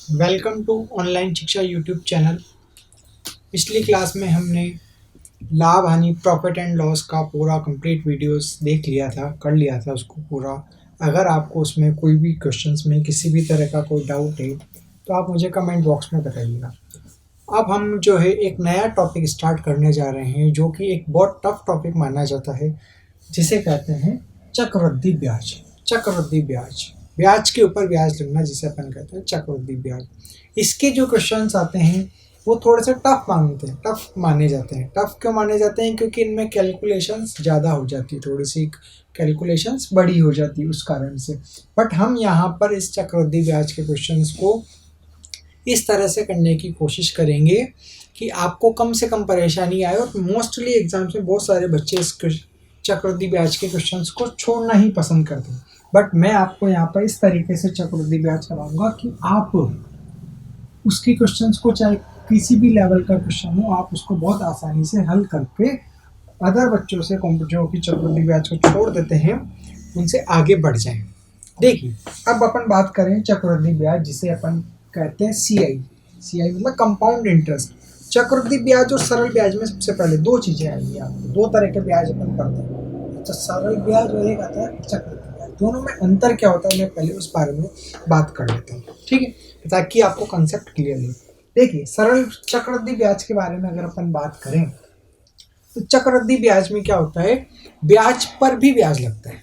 Welcome to online शिक्षा YouTube channel. पिछली class में हमने लाभ हानि प्रॉफिट एंड लॉस का पूरा कंप्लीट वीडियोस देख लिया था, कर लिया था उसको पूरा। अगर आपको उसमें कोई भी क्वेश्चंस में किसी भी तरह का कोई डाउट है तो आप मुझे कमेंट बॉक्स में बताइएगा। अब हम जो है एक नया टॉपिक स्टार्ट करने जा रहे हैं जो कि एक बहुत टफ टॉपिक माना जाता है, जिसे कहते हैं चक्रवृद्धि ब्याज। चक्रवृद्धि ब्याज, ब्याज के ऊपर ब्याज लगना जिसे अपन कहते हैं चक्रवृद्धि ब्याज। इसके जो क्वेश्चंस आते हैं वो थोड़े से टफ माने जाते हैं। टफ क्यों माने जाते हैं? क्योंकि इनमें कैलकुलेशंस ज़्यादा हो जाती है, थोड़ी सी कैलकुलेशंस बड़ी हो जाती है उस कारण से। बट हम यहाँ पर इस चक्रवृद्धि ब्याज के क्वेश्चंस को इस तरह से करने की कोशिश करेंगे कि आपको कम से कम परेशानी आए। और मोस्टली एग्जाम्स में बहुत सारे बच्चे इस चक्रवृद्धि ब्याज के क्वेश्चंस को छोड़ना ही पसंद करते हैं, बट मैं आपको यहाँ पर इस तरीके से चक्रवृद्धि ब्याज कराऊंगा कि आप उसके क्वेश्चंस को, चाहे किसी भी लेवल का क्वेश्चन हो, आप उसको बहुत आसानी से हल करके अदर बच्चों से जो कि चक्रवृद्धि ब्याज को छोड़ देते हैं उनसे आगे बढ़ जाएं। देखिए, अब अपन बात करें चक्रवृद्धि ब्याज, जिसे अपन कहते हैं सीआई मतलब कंपाउंड इंटरेस्ट। चक्रवृद्धि ब्याज और सरल ब्याज में सबसे पहले दो चीजें आएंगी। आपको दो तरह के ब्याज अपन पढ़ते हैं, तो सरल ब्याज और एक आता है चक्रवृद्धि ब्याज। दोनों में अंतर क्या होता है मैं पहले उस बारे में बात कर लेता हूँ, ठीक है, ताकि आपको कंसेप्ट क्लियर हो। देखिए, सरल चक्रवृद्धि ब्याज के बारे में अगर अपन बात करें तो चक्रवृद्धि ब्याज में क्या होता है, ब्याज पर भी ब्याज लगता है।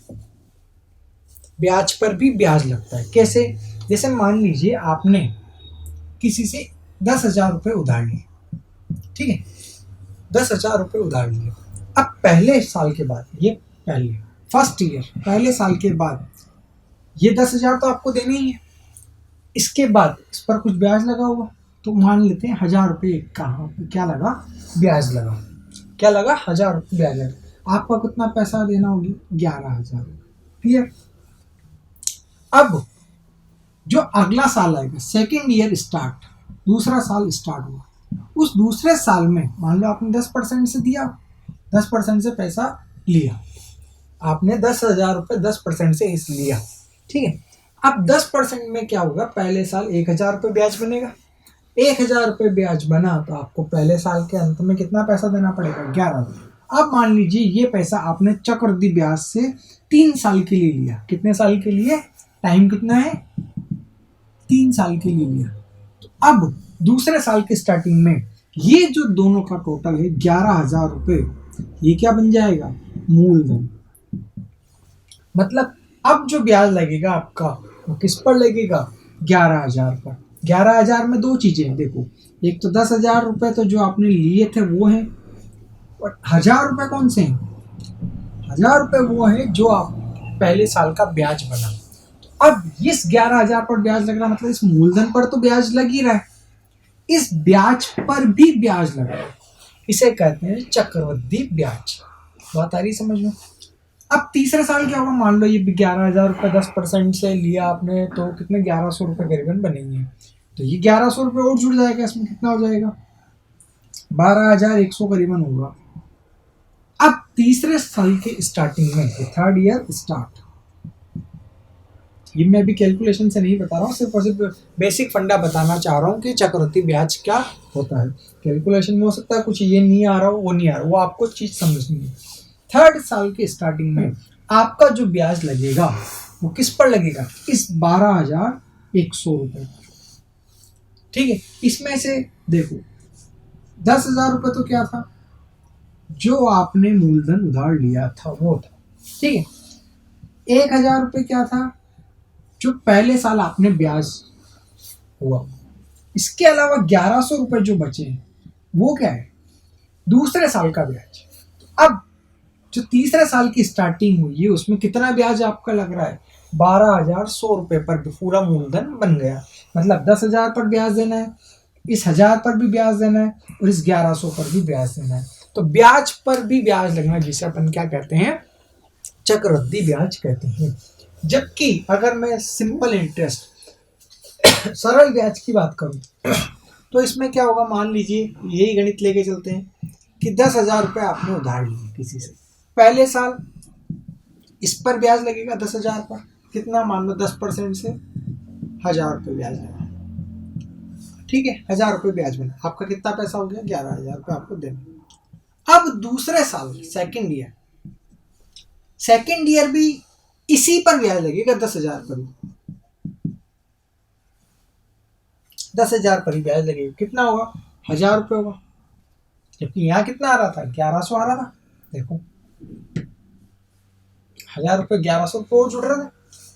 ब्याज पर भी ब्याज लगता है। कैसे? जैसे मान लीजिए आपने किसी से 10,000 रुपये उधार लिए, ठीक है, 10,000 रुपये उधार लिए। अब पहले साल के बाद, ये पहले फर्स्ट ईयर, पहले साल के बाद ये 10,000 तो आपको देने ही है। इसके बाद इस पर कुछ ब्याज लगा हुआ, तो मान लेते हैं 1,000 रुपये का क्या लगा, ब्याज लगा। क्या लगा? 1,000 रुपये ब्याज लगा। आपका कितना पैसा देना होगी? 11,000। क्लियर? अब जो अगला साल आएगा, सेकेंड ईयर स्टार्ट, दूसरा साल स्टार्ट हुआ, उस दूसरे साल में मान लो आपने 10% से दिया, 10% से पैसा लिया, आपने 10,000 रुपये 10% से इस लिया, ठीक है। अब 10% में क्या होगा, पहले साल 1,000 रुपये ब्याज बनेगा। 1,000 रुपये ब्याज बना तो आपको पहले साल के अंत में कितना पैसा देना पड़ेगा? 11। अब मान लीजिए ये पैसा आपने चक्रवृद्धि ब्याज से 3 साल के लिए लिया। कितने साल के लिए? टाइम कितना है? 3 साल के लिए लिया। तो अब दूसरे साल के स्टार्टिंग में ये जो दोनों का टोटल है 11,000 रुपये, ये क्या बन जाएगा? मूलधन। मतलब अब जो ब्याज लगेगा आपका वो किस पर लगेगा? 11,000 पर। 11,000 में दो चीजें हैं, देखो, एक तो 10,000 रुपये तो जो आपने लिए थे वो है, और 1,000 रुपये कौन से हैं? 1,000 रुपये वो है जो आप पहले साल का ब्याज बना। अब इस 11,000 पर ब्याज लग रहा, मतलब इस मूलधन पर तो ब्याज लग ही रहा है, इस ब्याज पर भी ब्याज लग रहा है। इसे कहते हैं चक्रवृद्धि ब्याज। बात आ रही समझ में? अब तीसरे साल क्या होगा, मान लो ये 11,000 रुपये 10% से लिया आपने, तो कितने? 1,100 रुपये करीबन बनेंगे। तो ये 1,100 रुपये और जुड़ जाएगा, इसमें कितना हो जाएगा? 12,100 करीबन होगा। अब तीसरे साल के स्टार्टिंग में, थर्ड ईयर स्टार्ट, ये मैं अभी कैलकुलेशन से नहीं बता रहा हूँ, सिर्फ और सिर्फ बेसिक फंडा बताना चाह रहा हूँ कि चक्रवृद्धि ब्याज क्या होता है। कैलकुलेशन में हो सकता है कुछ ये नहीं आ रहा हो, वो नहीं आ रहा, वो आपको चीज समझनी है। थर्ड साल के स्टार्टिंग में आपका जो ब्याज लगेगा वो किस पर लगेगा? इस 12,100 रुपये। ठीक है, इसमें से देखो 10,000 रुपये तो क्या था, जो आपने मूलधन उधार लिया था वो था, ठीक है। 1,000 रुपये क्या था, जो पहले साल आपने ब्याज हुआ। इसके अलावा 1,100 रुपये जो बचे हैं वो क्या है? दूसरे साल का ब्याज। अब जो तीसरे साल की स्टार्टिंग हुई है उसमें कितना ब्याज आपका लग रहा है? 12,100 रुपये पर पूरा मूलधन बन गया। मतलब 10,000 पर ब्याज देना है, इस 1,000 पर भी ब्याज देना है, और इस 1,100 पर भी ब्याज देना है। तो ब्याज पर भी ब्याज लगना जिसे अपन क्या कहते हैं? चक्रवृद्धि ब्याज कहते हैं। जबकि अगर मैं सिंपल इंटरेस्ट सरल ब्याज की बात करूं तो इसमें क्या होगा, मान लीजिए यही गणित लेके चलते हैं कि 10,000 रुपये आपने उधार लिए किसी से, पहले साल इस पर ब्याज लगेगा 10,000 पर, कितना? मान लो 10% से 1,000 रुपये ब्याज लगा। ठीक है, 1000 रुपये ब्याज बना, आपका कितना पैसा हो गया, 11,000 रुपये आपको देना। अब दूसरे साल सेकेंड ईयर भी इसी पर ब्याज लगेगा, 10,000 पर, 10,000 पर ही ब्याज लगेगा। कितना होगा, 1,000 रुपये होगा, जबकि यहाँ कितना आ रहा था, 1100 आ रहा था। देखो 1,000 रुपये 1100 और जुड़ रहा था।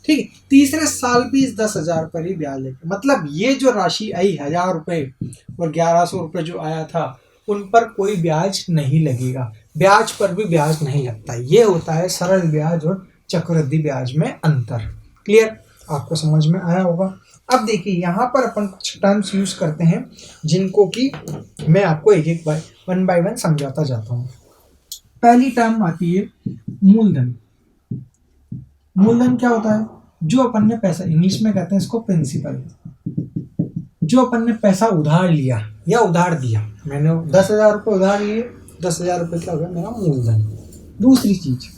ठीक है, तीसरे साल भी इस 10,000 पर ही ब्याज लेके, मतलब ये जो राशि आई 1,000 रुपये और 1100 रुपये जो आया था, उन पर कोई ब्याज नहीं लगेगा। ब्याज पर भी ब्याज नहीं लगता। ये होता है सरल ब्याज और चक्रवृद्धि ब्याज में अंतर। क्लियर, आपको समझ में आया होगा। अब देखिए यहाँ पर अपन कुछ टर्म्स यूज करते हैं जिनको कि मैं आपको एक एक वन बाय वन समझाता जाता हूँ। पहली टर्म आती है मूलधन। मूलधन क्या होता है, जो अपन ने पैसा, इंग्लिश में कहते हैं इसको प्रिंसिपल, जो अपन ने पैसा उधार लिया या उधार दिया। मैंने 10,000 रुपये उधार लिए, 10,000 रुपये क्या हो गया मेरा मूलधन। दूसरी चीज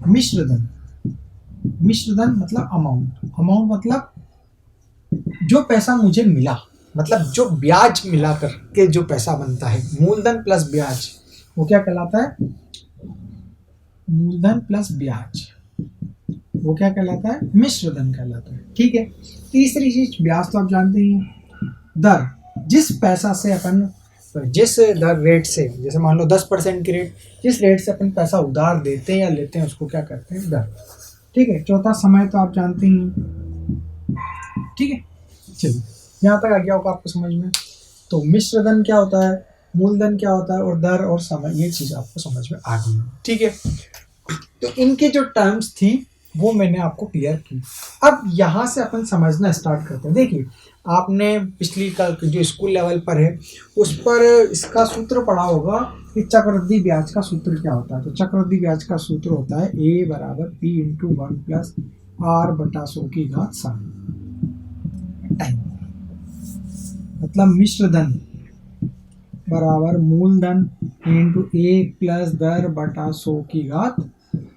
मिश्रधन। मिश्रधन मतलब अमाउंट, अमाउंट मतलब जो पैसा मुझे मिला, मतलब जो ब्याज मिला करके जो पैसा बनता है, मूलधन प्लस ब्याज, वो क्या कहलाता है, मूलधन प्लस ब्याज, वो क्या कहलाता है, मिश्रधन कहलाता है। ठीक है, तीसरी चीज ब्याज तो आप जानते ही हैं, दर, जिस पैसा से अपन, जिस दर रेट से, जैसे मान लो 10% की रेट, जिस रेट से अपन पैसा उधार देते हैं या लेते हैं उसको क्या करते हैं, दर। ठीक है, चौथा समय तो आप जानते ही हैं। ठीक है, चलिए यहाँ तक आ गया होगा आपको समझ में। तो मिश्रधन क्या होता है, मूलधन क्या होता है, और दर और समय, ये चीज आपको समझ में आ गई। ठीक है, तो इनके जो टर्म्स थी वो मैंने आपको क्लियर की। अब यहाँ से अपन समझना स्टार्ट करते हैं। देखिए आपने पिछली का जो स्कूल लेवल पर है उस पर इसका सूत्र पढ़ा होगा कि चक्रवृद्धि ब्याज का सूत्र क्या होता है। तो चक्रवृद्धि ब्याज का सूत्र होता है A = P/1 + R/100 टाइम। मतलब मिश्रधन बराबर मूलधन × 1 + दर बटा 100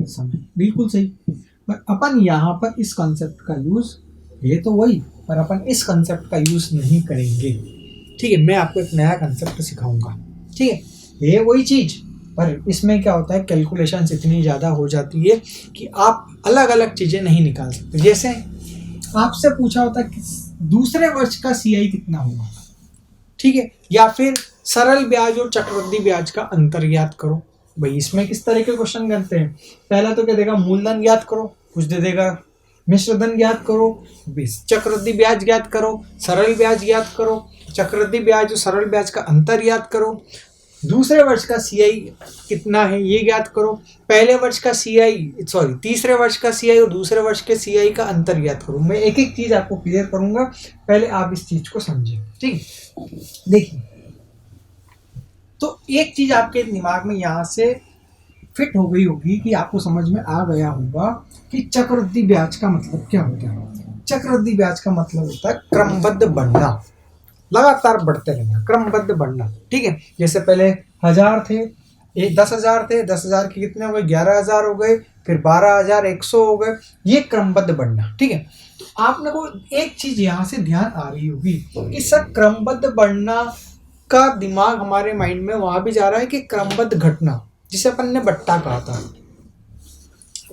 समय। बिल्कुल सही। पर अपन यहाँ पर इस कॉन्सेप्ट का यूज, ये तो वही, पर अपन इस कॉन्सेप्ट का यूज नहीं करेंगे। ठीक है, मैं आपको एक नया कॉन्सेप्ट सिखाऊंगा। ठीक है, ये वही चीज, पर इसमें क्या होता है, कैलकुलेशंस इतनी ज़्यादा हो जाती है कि आप अलग अलग चीज़ें नहीं निकाल सकते। जैसे आपसे पूछा होता है कि दूसरे वर्ष का CI कितना होगा, ठीक है, या फिर सरल ब्याज और चक्रवृद्धि ब्याज का अंतर ज्ञात करो। भाई इसमें किस तरह के क्वेश्चन करते हैं, पहला तो क्या देगा, मूलधन ज्ञात करो, कुछ दे देगा, मिश्रधन ज्ञात करो, चक्रवृद्धि ब्याज ज्ञात करो, सरल ब्याज ज्ञात करो, चक्रवृद्धि ब्याज और सरल ब्याज का अंतर ज्ञात करो, दूसरे वर्ष का CI कितना है ये ज्ञात करो, पहले वर्ष का तीसरे वर्ष का CI और दूसरे वर्ष के CI का अंतर ज्ञात करो। मैं एक एक चीज आपको क्लियर करूंगा, पहले आप इस चीज को समझें। ठीक, देखिए तो एक चीज आपके दिमाग में यहाँ से फिट हो गई होगी कि आपको समझ में आ गया होगा कि चक्रवृद्धि ब्याज का मतलब क्या होता है। चक्रवृद्धि ब्याज का मतलब होता है क्रमबद्ध बढ़ना, लगातार बढ़ते रहना, क्रमबद्ध बढ़ना। ठीक है, जैसे पहले 1000 थे, 10,000 थे, 10,000 के कितने हो गए, 11,000 हो गए, फिर 12,100 हो गए, ये क्रमबद्ध बढ़ना। ठीक है, तो आपने को एक चीज यहाँ से ध्यान आ रही होगी कि सर क्रमबद्ध बढ़ना का दिमाग हमारे माइंड में वहां भी जा रहा है कि क्रमबद्ध घटना, जिसे अपन ने बट्टा कहा था।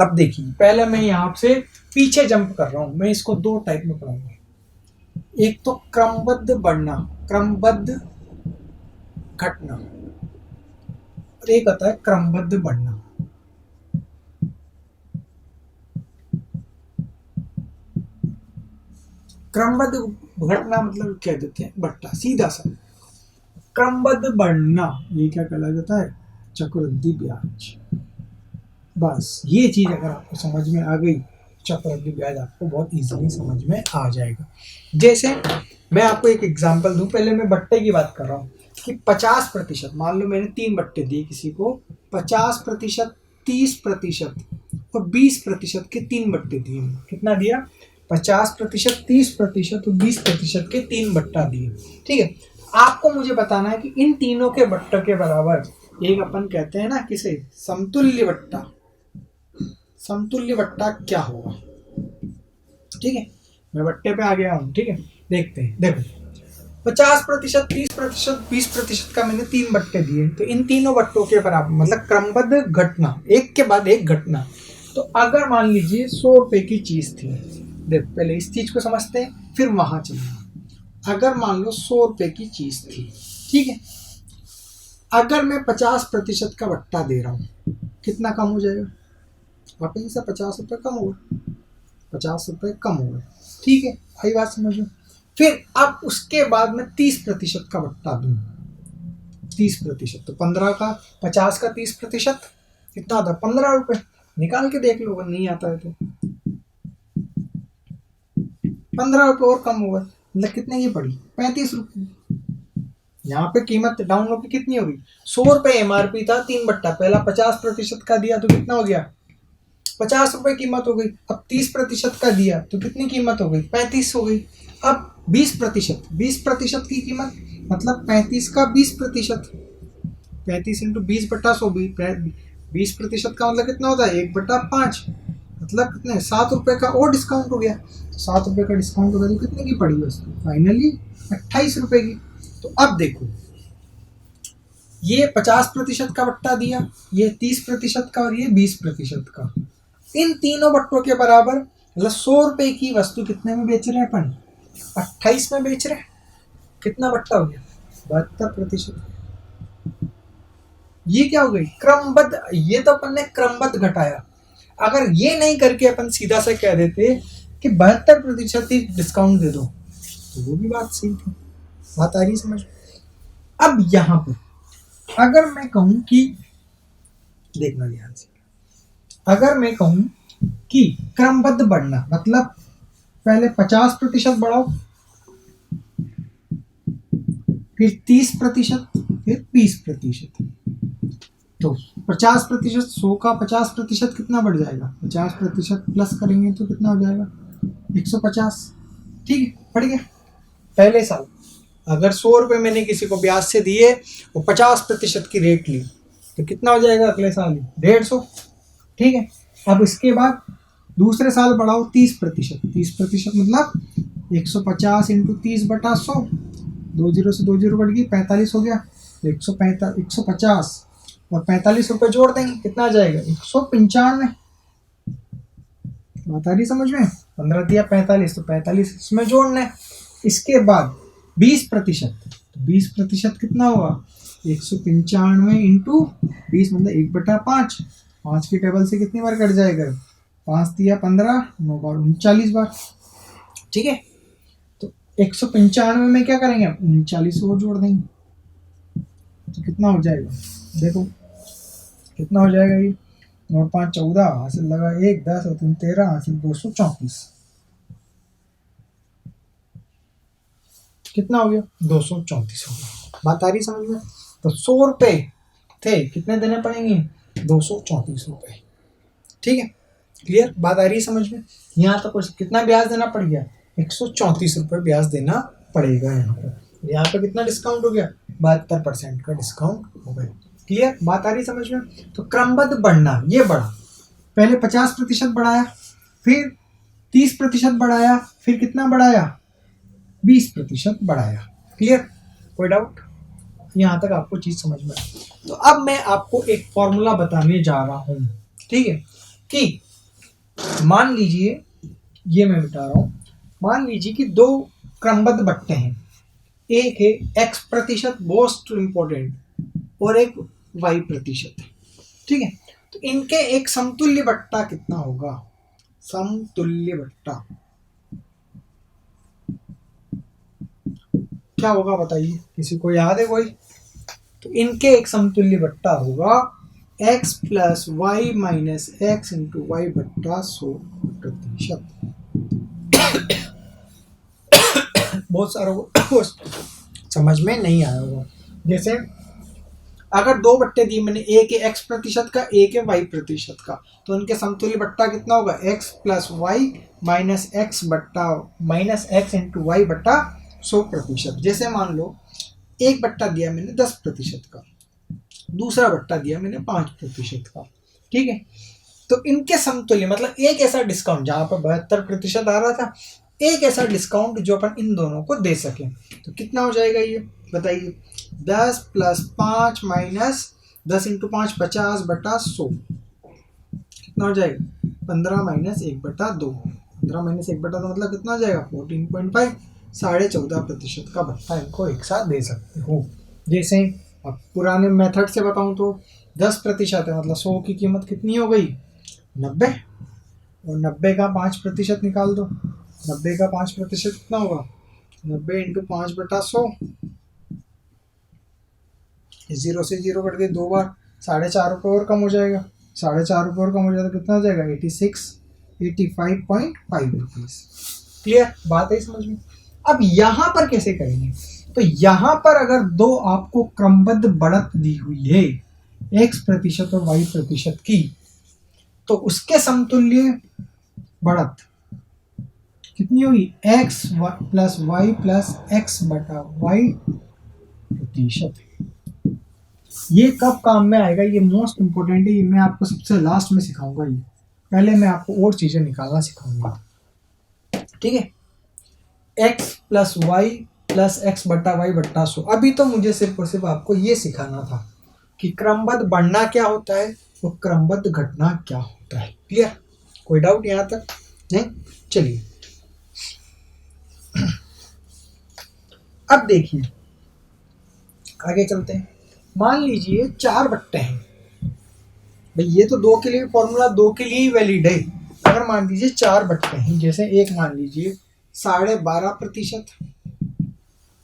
अब देखिए पहले मैं यहाँ से पीछे जंप कर रहा हूं, मैं इसको दो टाइप में पढ़ाऊंगा। एक तो क्रमबद्ध बढ़ना, क्रमबद्ध घटना, और एक आता है क्रमबद्ध बढ़ना। क्रमबद्ध घटना मतलब क्या देते हैं, बट्टा, सीधा सा। क्रमबद्ध बढ़ना ये क्या कहला जाता है, चक्रवृद्धि ब्याज। बस ये चीज अगर आपको समझ में आ गई, चक्रवृद्धि ब्याज आपको बहुत इजीली समझ में आ जाएगा। जैसे मैं आपको एक एग्जांपल दूं, पहले मैं बट्टे की बात कर रहा हूँ कि 50%, मान लो मैंने 3 बट्टे दिए किसी को, 50%, 30% और 20% के 3 बट्टे दिए। कितना दिया, 50%, 30% और 20% के 3 बट्टा दिए। ठीक है, आपको मुझे बताना है कि इन तीनों के बट्टों के बराबर एक अपन कहते हैं ना किसे, समतुल्य बट्टा। समतुल्य बट्टा क्या होगा। ठीक है, मैं बट्टे पे आ गया हूँ। ठीक है, देखते हैं। देखो 50%, 30%, 20% का मैंने 3 बट्टे दिए, तो इन तीनों बट्टों के बराबर मतलब क्रमबद्ध घटना, एक के बाद एक घटना। तो अगर मान लीजिए 100 रुपए की चीज थी, देख पहले इस चीज को समझते हैं फिर वहां चलेंगे। अगर मान लो 100 रुपए की चीज थी, ठीक है, अगर मैं 50% का बट्टा दे रहा हूँ, कितना कम हो जाएगा? वापस से 50 रुपये कम हो गए, 50 रुपये कम हो गए, ठीक है, आई बात समझ में। फिर अब उसके बाद मैं 30% का बट्टा दूं, 30%, तो 15 का 50 का 30% कितना आता है? 15 रुपये। निकाल के देख लो अगर नहीं आता है तो। 15 रुपये और कम हो गए, मतलब कितने की पड़ी? 35 रुपये। यहाँ पे कीमत डाउन होगी कितनी होगी? 100 रुपये एमआरपी था, 3 बट्टा, पहला 50% का दिया तो कितना हो गया? 50 रुपये कीमत हो गई। अब 30% का दिया तो कितनी कीमत हो गई? 35 हो गई। अब 20%, 20% की कीमत मतलब 35 का 20%, 35 इंटू 20/100, 20% का मतलब कितना होता है? 1/5, मतलब कितने? 7 रुपये का और डिस्काउंट हो गया, तो 7 रुपये का डिस्काउंट हो गया तो कितने की पड़ी वस्तु? फाइनली 28 रुपये की। तो अब देखो, ये 50% का बट्टा दिया, ये 30% का और ये 20% का, इन तीनों बट्टों के बराबर, मतलब 100 रुपए की वस्तु कितने में बेच रहे हैं अपन? 28 में बेच रहे हैं। कितना बट्टा हो गया? 72%। ये क्या हो गई? क्रमबद्ध। ये तो अपन ने क्रमबद्ध घटाया। अगर ये नहीं करके अपन सीधा से कह देते कि 72% ही डिस्काउंट दे दो, तो वो भी बात सही थी। बात आ रही समझ? अब यहां पर अगर मैं कहूं कि, देखना ध्यान से, अगर मैं कहूं कि क्रमबद्ध बढ़ना मतलब पहले 50% बढ़ाओ, फिर 30%, फिर 20%, तो 50%, 100 का 50% कितना बढ़ जाएगा? 50% प्लस करेंगे तो कितना हो जाएगा? 150। ठीक है, बढ़ गया। पहले साल अगर 100 रुपये मैंने किसी को ब्याज से दिए, वो 50% की रेट ली, तो कितना हो जाएगा अगले साल? 150। ठीक है, अब इसके बाद दूसरे साल बढ़ाओ 30%, 30% मतलब 150 इंटू 30/100, 2 जीरो से 2 जीरो कट गई, 45 हो गया, 150 और 45 रुपये जोड़ देंगे, कितना आ जाएगा? 195। बात आ रही समझ में? 15 दिया 45, तो 45 इसमें जोड़ना है। इसके बाद 20%, तो 20% कितना होगा? 195 इंटू 20 मतलब 1/5, 5 की टेबल से कितनी बार कट जाएगा? 5 दिया 15, 9 बार 39 बार। ठीक है, तो 195 में क्या करेंगे? 39 और जोड़ देंगे, तो कितना हो जाएगा? देखो कितना हो जाएगा ये? 9 5 14, हासिल लगा 1, 10 और 3 13, हासिल 234। कितना हो गया? 234 हो गया। बात आ रही समझ में? तो 100 रुपये थे, कितने देने पड़ेंगे? 234 रुपये। ठीक है, क्लियर? बात आ रही समझ में? यहाँ तक कुछ कितना ब्याज देना पड़ गया? 134 रुपये ब्याज देना पड़ेगा यहाँ पर। यहाँ पर कितना डिस्काउंट हो गया? 72% का डिस्काउंट हो गया। क्लियर? बात आ रही समझ में? तो क्रमबद्ध बढ़ना, ये बढ़ा, पहले 50% बढ़ाया, फिर 30% बढ़ाया, फिर कितना बढ़ाया? 20% बढ़ाया। क्लियर? कोई डाउट? यहाँ तक आपको चीज समझ में? तो अब मैं आपको एक फॉर्मूला बताने जा रहा हूं, ठीक है, कि मान लीजिए, ये मैं बता रहा हूं, मान लीजिए कि दो क्रमबद्ध बट्टे हैं, एक है x%, मोस्ट इंपॉर्टेंट, और एक y%। ठीक है, तो इनके एक समतुल्य बट्टा कितना होगा? समतुल्य बट्टा क्या होगा बताइए, किसी को याद है कोई? तो इनके एक समतुल्य बट्टा होगा x plus Y minus X into Y बट्टा 100%। बहुत सारा समझ में नहीं आया होगा। जैसे अगर दो बट्टे दिए मैंने, एक है x% का, एक है y% का, तो उनके समतुल्य बट्टा कितना होगा? x plus Y minus X into Y बट्टा 100%। जैसे मान लो एक बट्टा दिया मैंने 10% का, दूसरा बट्टा दिया मैंने 5% का। ठीक है, तो इनके समतुल्य मतलब एक ऐसा डिस्काउंट जहां पर 72% आ रहा था, एक ऐसा डिस्काउंट जो अपन इन दोनों को दे सकें। तो कितना हो जाएगा ये बताइए? 10 प्लस 5 माइनस 10 इंटू 5 50/100 कितना हो जाएगा? 15 माइनस 1/2। 15 माइनस 1/2 मतलब कितना हो जाएगा? 14.5। 14.5% का भत्ता इनको एक साथ दे सकते हो। जैसे अब पुराने मेथड से बताऊं तो 10% है, मतलब 100 की कीमत कितनी हो गई? 90। और 90 का 5% निकाल दो। 90 का 5% कितना होगा? 90 इंटू 5/100। 0 से 0 कट गए 2 बार, 4.5 रुपये और कम हो जाएगा। 4.5 रुपये और कम हो जाएगा तो कितना हो जाएगा? 85.5 रुपीज़। क्लियर बात है समझ में? अब यहाँ पर कैसे करेंगे? तो यहाँ पर अगर दो आपको क्रमबद्ध बढ़त दी हुई है x% और y% की, तो उसके समतुल्य बढ़त कितनी होगी? x plus Y plus x/y%। ये कब काम में आएगा? ये मोस्ट इंपॉर्टेंट है, ये मैं आपको सबसे लास्ट में सिखाऊंगा। ये पहले मैं आपको और चीजें निकालना सिखाऊंगा, ठीक है? x plus Y plus x/y/100। अभी तो मुझे सिर्फ और सिर्फ आपको ये सिखाना था कि क्रमबद्ध बढ़ना क्या होता है और क्रमबद्ध घटना क्या होता है। क्लियर? कोई डाउट यहाँ तक? नहीं? चलिए अब देखिए आगे चलते हैं। मान लीजिए 4 बट्टे हैं भाई, ये तो 2 के लिए फॉर्मूला 2 के लिए ही वैलिड है। अगर मान लीजिए 4 बट्टे हैं, जैसे एक मान लीजिए 12.5%,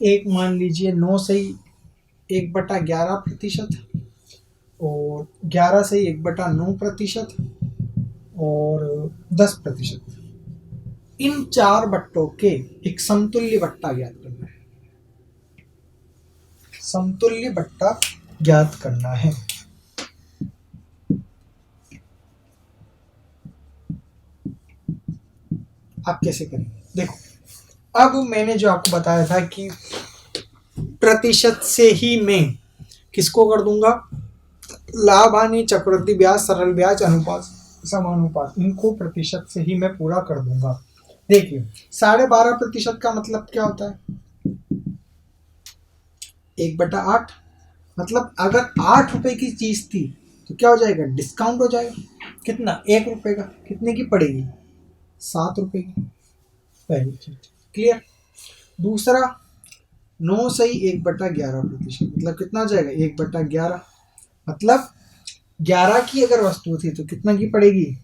एक मान लीजिए 9 से 1/11%, और 11 से 1/9% और 10%। इन 4 बट्टों के एक समतुल्य बट्टा ज्ञात करना है। समतुल्य बट्टा ज्ञात करना है। आप कैसे करेंगे? देखो, अब मैंने जो आपको बताया था कि प्रतिशत से ही मैं किसको कर दूंगा? लाभ हानि, चक्रवृद्धि ब्याज, सरल ब्याज, अनुपात, समानुपात, इनको प्रतिशत से ही मैं पूरा कर दूंगा। देखिए 12.5% का मतलब क्या होता है? 1/8। मतलब अगर 8 रुपए की चीज थी तो क्या हो जाएगा? डिस्काउंट हो जाएगा। कितना? 1 रुपए का। कितने की पड़ेगी? 7 रुपए की। पहली चीज क्लियर। दूसरा, 9 से 1/11%, मतलब कितना हो जाएगा? 1/11। मतलब 11 की अगर वस्तु थी तो कितना की पड़ेगी?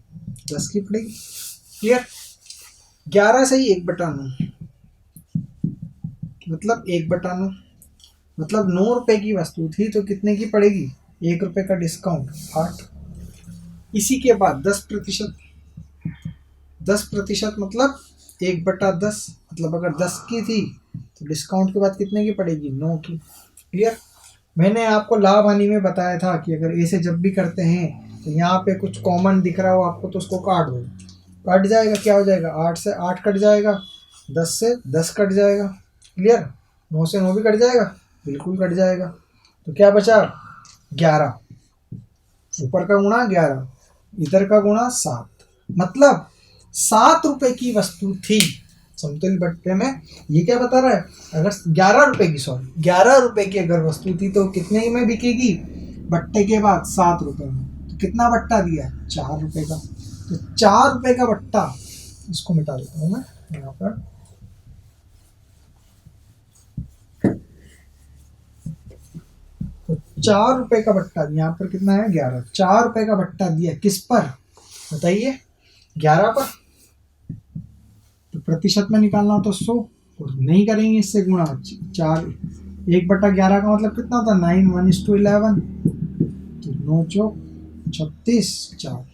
10 की पड़ेगी। क्लियर। 11 से 1/9 मतलब 1/9, मतलब 9 रुपए की वस्तु थी तो कितने की पड़ेगी? 1 रुपए का डिस्काउंट 8। इसी के बाद 10%। 10% मतलब 1/10, मतलब अगर 10 की थी तो डिस्काउंट के बाद कितने की पड़ेगी? 9 की। क्लियर। मैंने आपको लाभ हानि में बताया था कि अगर ऐसे जब भी करते हैं तो यहाँ पे कुछ कॉमन दिख रहा हो आपको तो उसको काट दो। कट जाएगा, क्या हो जाएगा? 8 से 8 कट जाएगा, 10 से 10 कट जाएगा। क्लियर। 9 से 9 भी कट जाएगा, बिल्कुल कट जाएगा। तो क्या बचा? 11। ऊपर का गुणा 11, इधर का गुणा 7। मतलब 7 रुपए की वस्तु थी समतुल्य बट्टे में। ये क्या बता रहा है? अगर 11 रुपए की, सॉरी 11 रुपए की अगर वस्तु थी तो कितने में बिकेगी? बट्टे के बाद 7 रुपए में। तो कितना बट्टा दिया? 4 रुपए का। तो 4 रुपए का बट्टा, इसको मिटा देता हूँ मैं यहाँ पर। तो 4 रुपए का बट्टा यहाँ पर कितना है? 11। 4 रुपए का बट्टा दिया किस पर बताइए? 11 पर। तो प्रतिशत में निकालना हो तो 100, और नहीं करेंगे इससे गुणा। 4 1/11 का मतलब कितना होता है? 9 1:11। तो 9 चौक 36, 4।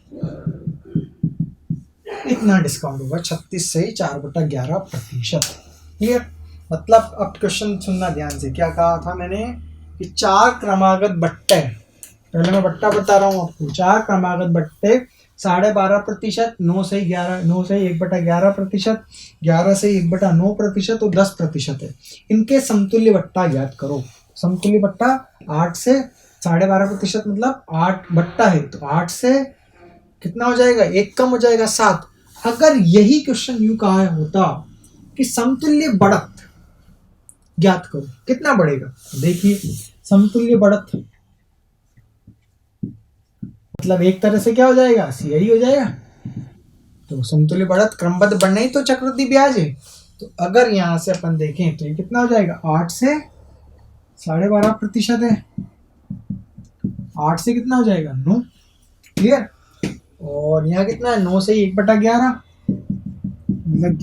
इतना डिस्काउंट होगा 36 से 4/11%। क्लियर। मतलब अब क्वेश्चन सुनना ध्यान से। क्या कहा था मैंने? कि 4 क्रमागत बट्टे, पहले मैं बट्टा बता रहा हूँ आपको। 4 क्रमागत बट्टे 12.5%, 9 से 11, 9 से 1/11%, 11 से 1/9% और 10% है। इनके समतुल्य बट्टा ज्ञात करो। समतुल्य बट्टा 8 से 12.5%, मतलब 8 बट्टा है तो 8 से कितना हो जाएगा? 1 कम हो जाएगा, 7। अगर यही क्वेश्चन यूं कहा होता कि समतुल्य बढ़त ज्ञात करो, कितना बढ़ेगा। देखिए समतुल्य बढ़त मतलब एक तरह से क्या हो जाएगा, सीआई हो जाएगा। तो समतुल्य बढ़त क्रमबद्ध बढ़ना ही तो चक्रवृद्धि ब्याज है। तो अगर यहां से अपन देखें तो ये कितना हो जाएगा, 8 से 12.5% है। 8 से कितना हो जाएगा, 9। क्लियर। और यहाँ कितना है, 9 से 1/11 मतलब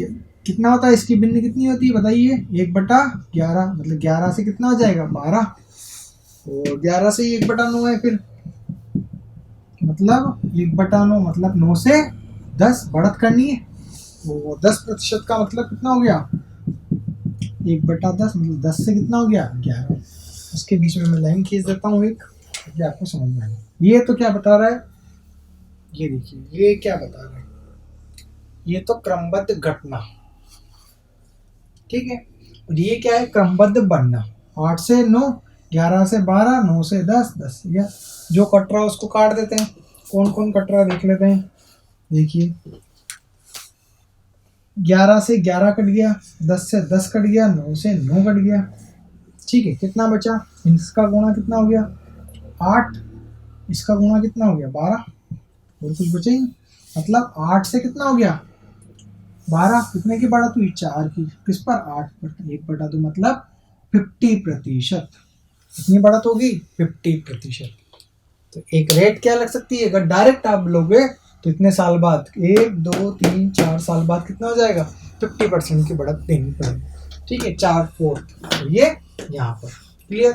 कितना होता है, इसकी भिन्न कितनी होती है बताइए, 1/11 मतलब 11 से कितना हो जाएगा, 12। और 11 से 1/9 है, फिर मतलब 1/9 मतलब 9 से 10 बढ़त करनी है। वो 10% का मतलब कितना हो गया, 1/10 मतलब 10 से कितना हो गया, 11। उसके बीच में मैं लाइन खींच देता हूँ एक, ताकि आपको समझ में आए। ये तो क्या बता रहा है, ये देखिए ये क्या बता रहा है, ये तो क्रमबद्ध घटना, ठीक है। और ये क्या है, क्रमबद्ध बढ़ना। 8 से 9, 11 से 12, 9 से 10, 10 या जो कट रहा है उसको काट देते हैं। कौन कौन कट रहा है देख लेते हैं। देखिए 11 से 11 कट गया, 10 से 10 कट गया, 9 से 9 कट गया, ठीक है। कितना बचा, इसका गुणा कितना हो गया, 8, इसका गुणा कितना हो गया, 12, और कुछ बचे ही। मतलब 8 से कितना हो गया, 12, कितने की बढ़त हुई, 4 की, किस पर, 8 पर। 1/2 मतलब 50%। कितनी बढ़त होगी, 50%। तो एक रेट क्या लग सकती है, अगर डायरेक्ट आप लोगे तो इतने साल बाद, 1 2 3 4 साल बाद कितना हो जाएगा, 50% की बढ़त देनी पड़ेगी, ठीक है, 4/4। तो ये यहाँ पर क्लियर।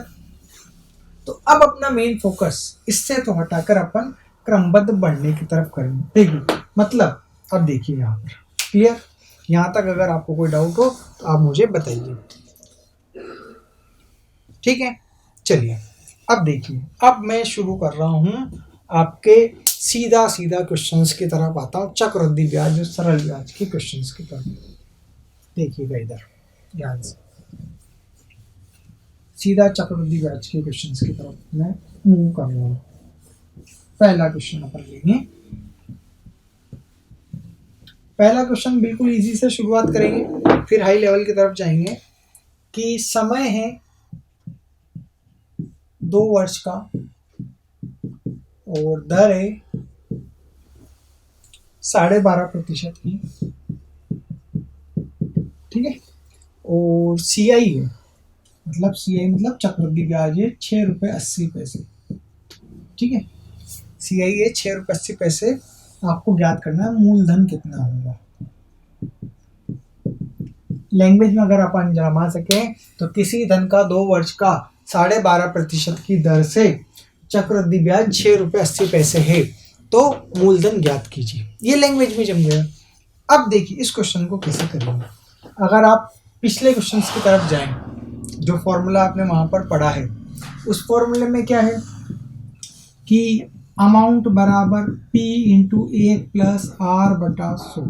तो अब अपना मेन फोकस इससे तो हटाकर अपन क्रमबद्ध बढ़ने की तरफ करेंगे। देखिए मतलब अब देखिए यहाँ पर क्लियर। यहाँ तक अगर आपको कोई डाउट हो तो आप मुझे बताइए, ठीक है। चलिए अब देखिए, अब मैं शुरू कर रहा हूँ आपके सीधा सीधा क्वेश्चंस की तरफ आता हूँ, चक्रवृद्धि ब्याज और सरल ब्याज के क्वेश्चंस की तरफ। देखिएगा इधर ध्यान से, सीधा चक्रवृद्धि ब्याज के क्वेश्चंस की तरफ मैं मूव कर रहा हूँ। पहला क्वेश्चन अपन लेंगे। पहला क्वेश्चन बिल्कुल इजी से शुरुआत करेंगे, फिर हाई लेवल की तरफ जाएंगे। कि समय है 2 वर्ष का और दर है 12.5% की, ठीक है। और सीआई है, मतलब सीआई मतलब चक्रवृद्धि ब्याज है 6.80 रुपये, ठीक है। सीआई है 6.80 रुपये। आपको ज्ञात करना है मूलधन कितना होगा। लैंग्वेज में अगर अपन जमा सके तो किसी धन का 2 वर्ष का 12.5% की दर से चक्रवृद्धि ब्याज 6.80 रुपये है, तो मूलधन ज्ञात कीजिए। ये लैंग्वेज में जम गया। अब देखिए इस क्वेश्चन को कैसे करेंगे। अगर आप पिछले क्वेश्चन की तरफ जाएं, जो फॉर्मूला आपने वहां पर पढ़ा है, उस फॉर्मूले में क्या है कि अमाउंट बराबर P इंटू 1+R/100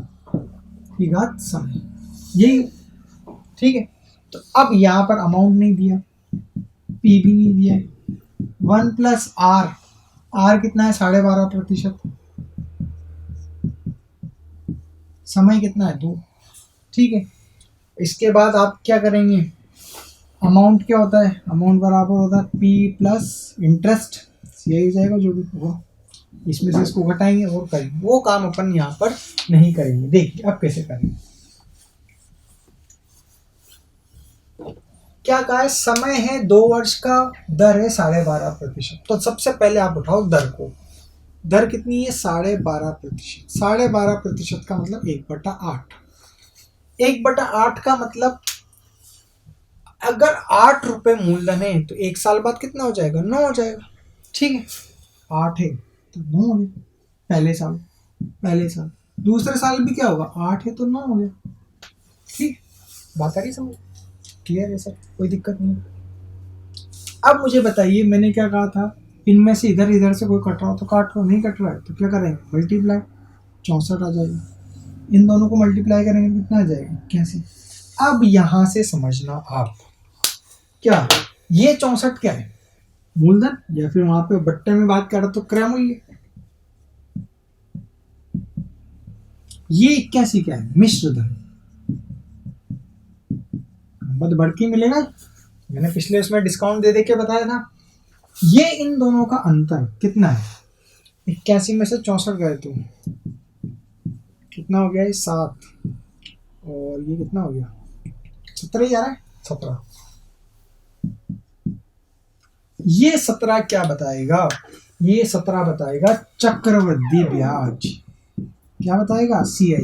की घात समय, यही, ठीक है। तो अब यहाँ पर अमाउंट नहीं दिया, P भी नहीं दिया है, 1+R, R कितना है 12.5%, समय कितना है 2, ठीक है। इसके बाद आप क्या करेंगे, अमाउंट क्या होता है, अमाउंट बराबर होता है P प्लस इंटरेस्ट, यही जाएगा जो भी होगा, इसमें से इसको घटाएंगे और करेंगे। वो काम अपन यहाँ पर नहीं करेंगे। देखिए अब कैसे करेंगे। क्या कहा है, समय है 2 वर्ष का, दर है 12.5%। तो सबसे पहले आप उठाओ दर को। दर कितनी है, 12.5%। 12.5% का मतलब 1/8। 1/8 का मतलब अगर 8 रुपए मूलधन है तो 1 साल बाद कितना हो जाएगा, 9 हो जाएगा, ठीक है। 8 है तो 9 हो गया पहले साल। दूसरे साल भी क्या होगा, 8 है तो 9 हो गया, ठीक। बात आ रही समझ, क्लियर है सर, कोई दिक्कत नहीं। अब मुझे बताइए, मैंने क्या कहा था, इनमें से इधर से कोई कट रहा हो तो काट लो, नहीं कट रहा है तो क्या करेंगे, मल्टीप्लाई, 64 आ जाएगा। इन दोनों को मल्टीप्लाई करेंगे कितना आ जाएगा, 81। अब यहां से समझना आप, क्या ये 64 क्या है, मूलधन, या फिर वहां पे बट्टे में बात कर रहा तो क्रय मूल्य। ये 81 क्या है, मिश्र धन, मत बढ़ती मिलेगा। मैंने पिछले उसमें डिस्काउंट दे के बताया था। ये इन दोनों का अंतर कितना है? 81 में से 64 गए तो कितना हो गया? ये 7 और ये कितना हो गया? 17 ही जा रहा है। 17। ये 17 क्या बताएगा? ये 17 बताएगा चक्रवृद्धि ब्याज। क्या बताएगा? CI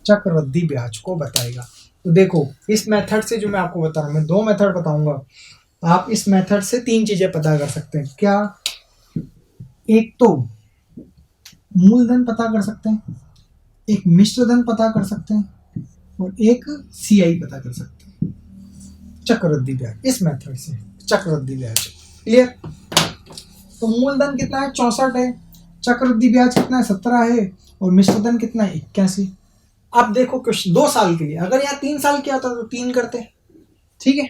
चक्रवृद्धि ब्याज को बताएगा। तो देखो इस मेथड से जो मैं आपको बता रहा हूँ, मैं 2 मेथड बताऊंगा। आप इस मेथड से 3 चीजें पता कर सकते हैं। क्या? एक तो मूलधन पता कर सकते हैं, एक मिश्रधन पता कर सकते हैं और एक CI पता कर सकते हैं चक्रवृद्धि ब्याज। इस मेथड से चक्रवृद्धि ब्याज। क्लियर? तो मूलधन कितना है? 64 है। चक्रवृद्धि ब्याज कितना है? 17 है। और मिश्रधन कितना है? 81। अब देखो क्वेश्चन 2 साल के लिए, अगर यहाँ 3 साल किया होता तो 3 करते। ठीक है,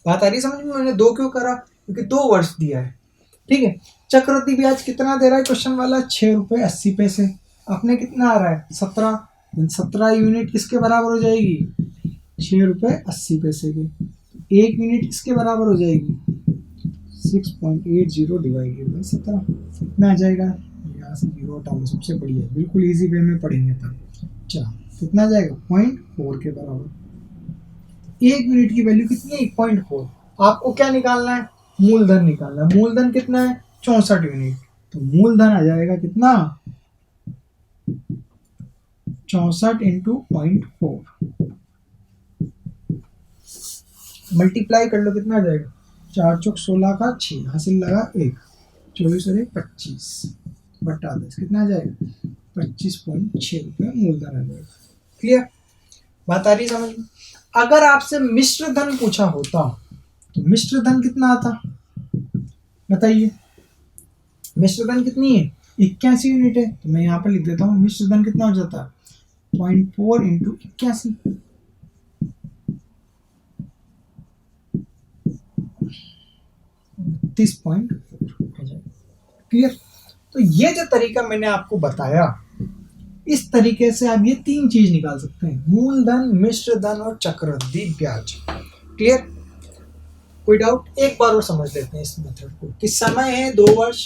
बात आ रही समझ में? मैंने 2 क्यों करा? क्योंकि 2 वर्ष दिया है। ठीक है, चक्रवृद्धि ब्याज कितना दे रहा है क्वेश्चन वाला? 6 रुपये 80 पैसे। अपने कितना आ रहा है? 17। 17 यूनिट किसके बराबर हो जाएगी? 6 रुपये 80 पैसे के। 1 यूनिट किसके बराबर हो जाएगी? 6.80 डिवाइडेड बाई 17। कितना आ जाएगा? यहाँ से 0 हटाओ, सबसे बढ़िया, बिल्कुल इजी वे में पढ़ेंगे तब। चलो कितना आ जाएगा? 0.4 के बराबर। 1 यूनिट की वैल्यू कितनी है? 0.4। आपको क्या निकालना है? मूलधन निकालना है। मूलधन कितना है? 64 यूनिट। तो मूलधन आ जाएगा कितना? 64 इंटू 0.4। मल्टीप्लाई कर लो, कितना आ जाएगा? 4 चौक 16 का 6, हासिल लगा 1, 24 और 1 25 बटा 10। कितना आ जाएगा? 25.6 रुपये मूलधन आ जाएगा। क्लियर? बात आ रही समझ में? अगर आपसे मिश्रधन पूछा होता तो मिश्रधन कितना आता? बताइए। मिश्रधन कितनी है? 81 यूनिट है। तो मैं यहाँ पर लिख देता हूँ, मिश्रधन कितना हो जाता है? 0.4 इंटू 81, 30.4। क्लियर? तो ये जो तरीका मैंने आपको बताया, इस तरीके से आप ये 3 चीज निकाल सकते हैं, मूलधन, मिश्रधन और चक्रवृद्धि ब्याज। क्लियर? कोई डाउट? एक बार और समझ लेते हैं इस मेथड को कि समय है 2 वर्ष,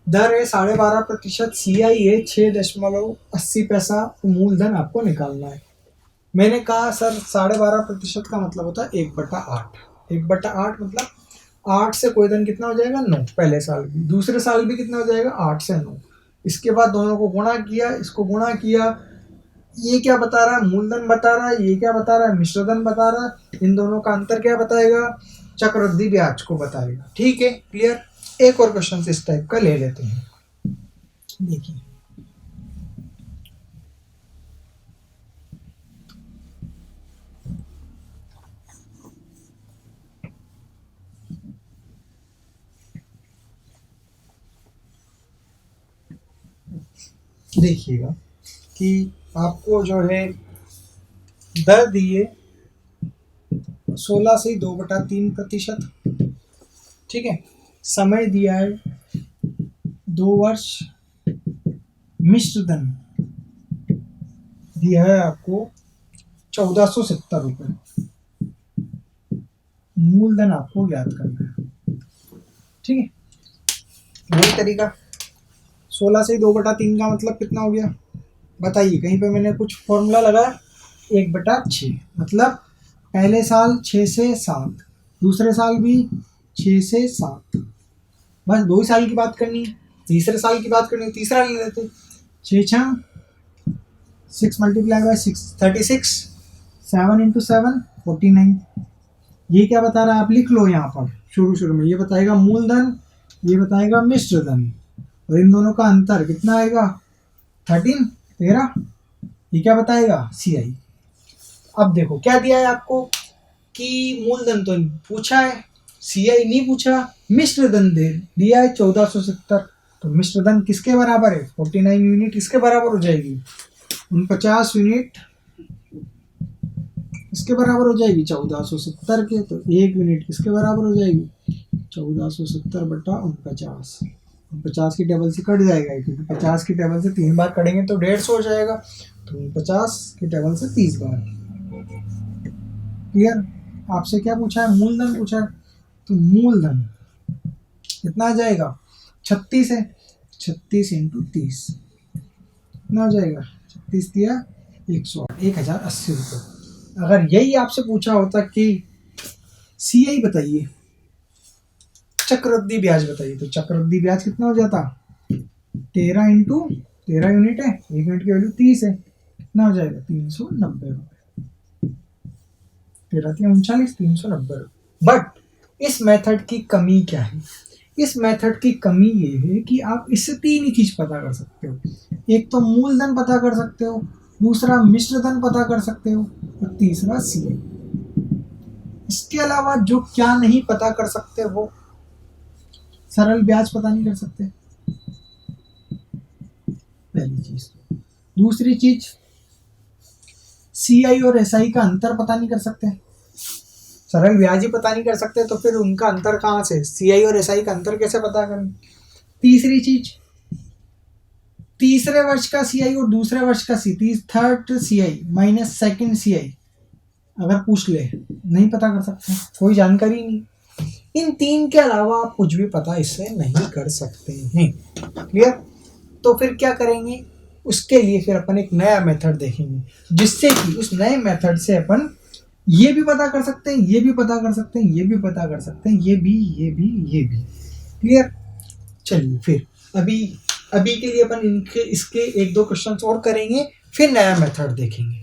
दर है 12.5%, CI है 6.80 पैसा, मूलधन आपको निकालना है। मैंने कहा सर 12.5% का मतलब होता है 1/8। 1/8 मतलब 8 से कोई धन कितना हो जाएगा? 9। पहले साल भी, दूसरे साल भी कितना हो जाएगा? 8 से 9। इसके बाद दोनों को गुणा किया, इसको गुणा किया। ये क्या बता रहा है? मूलधन बता रहा है। ये क्या बता रहा है? मिश्रधन बता रहा है। इन दोनों का अंतर क्या बताएगा? चक्रवृद्धि ब्याज को बताएगा। ठीक है, क्लियर? एक और क्वेश्चन इस टाइप का ले लेते हैं। देखिए, देखिएगा कि आपको जो है दर दिए 16 से 2/3%। ठीक है, समय दिया है 2 वर्ष, मिश्रधन दिया है आपको 1470 रुपये, मूलधन आपको ज्ञात करना है। ठीक है, वही तरीका। 16 से 2/3 का मतलब कितना हो गया? बताइए, कहीं पे मैंने कुछ फॉर्मूला लगाया? 1/6 मतलब पहले साल 6 से 7, दूसरे साल भी 6 से 7, बस 2 ही साल की बात करनी है। तीसरे साल की बात करनी है, तीसरा ले लेते। 6 6 मल्टीप्लाई बाय 6 36, 7 इंटू 7 49। ये क्या बता रहा है? आप लिख लो यहाँ पर शुरू में। ये बताएगा मूलधन, ये बताएगा मिश्रधन, और इन दोनों का अंतर कितना आएगा? 13। ये क्या बताएगा? CI। अब देखो क्या दिया है आपको कि मूलधन तो पूछा है, CI नहीं पूछा। मिश्रधन दे दिया है 1470। तो मिश्रधन किसके बराबर है? 49 यूनिट किसके बराबर हो जाएगी? 49 यूनिट किसके बराबर हो जाएगी? 1470 के। तो 1 यूनिट किसके बराबर हो जाएगी? 1470 बटा 49। 50 की टेबल से कट जाएगा, क्योंकि 50 की टेबल से 3 बार कटेंगे तो 150 हो जाएगा। तो 50 की टेबल से 30 बार, क्लियर? आपसे क्या पूछा है? मूलधन पूछा है, तो मूलधन कितना आ जाएगा? 36 है, 36 इंटू 30 कितना हो जाएगा? 36 दिया 108, 1080 रुपये। अगर यही आपसे पूछा होता कि CI बताइए, चक्रवृद्धि ब्याज बताइए, तो चक्रवृद्धि ब्याज कितना हो जाता? 13 इंटू 13 यूनिट है, 1 यूनिट की वैल्यू 30 है, कितना हो जाएगा? 390 रुपये। 13 3 390 रुपये। बट इस मेथड की कमी क्या है? इस मेथड की कमी ये है कि आप इससे तीन ही चीज पता कर सकते हो। एक तो मूलधन पता कर सकते हो, दूसरा मिश्रधन पता कर सकते हो, और तीसरा CI। इसके अलावा जो क्या नहीं पता कर सकते, वो सरल ब्याज पता नहीं कर सकते, पहली चीज। दूसरी चीज, CI और SI का अंतर पता नहीं कर सकते। सरल ब्याज ही पता नहीं कर सकते तो फिर उनका अंतर कहाँ से? CI और SI का अंतर कैसे पता करें? तीसरी चीज, तीसरे वर्ष का CI और दूसरे वर्ष का third CI minus second CI अगर पूछ ले, नहीं पता कर सकते, कोई जानकारी नहीं। इन तीन के अलावा आप कुछ भी पता इससे नहीं कर सकते हैं। क्लियर? तो फिर क्या करेंगे? उसके लिए फिर अपन एक नया मेथड देखेंगे, जिससे कि उस नए मेथड से अपन ये भी पता कर सकते हैं, ये भी पता कर सकते हैं, ये भी पता कर सकते हैं, ये भी, ये भी, ये भी। क्लियर? चलिए फिर अभी अभी के लिए अपन इनके इसके एक दो क्वेश्चन और करेंगे, फिर नया मेथड देखेंगे।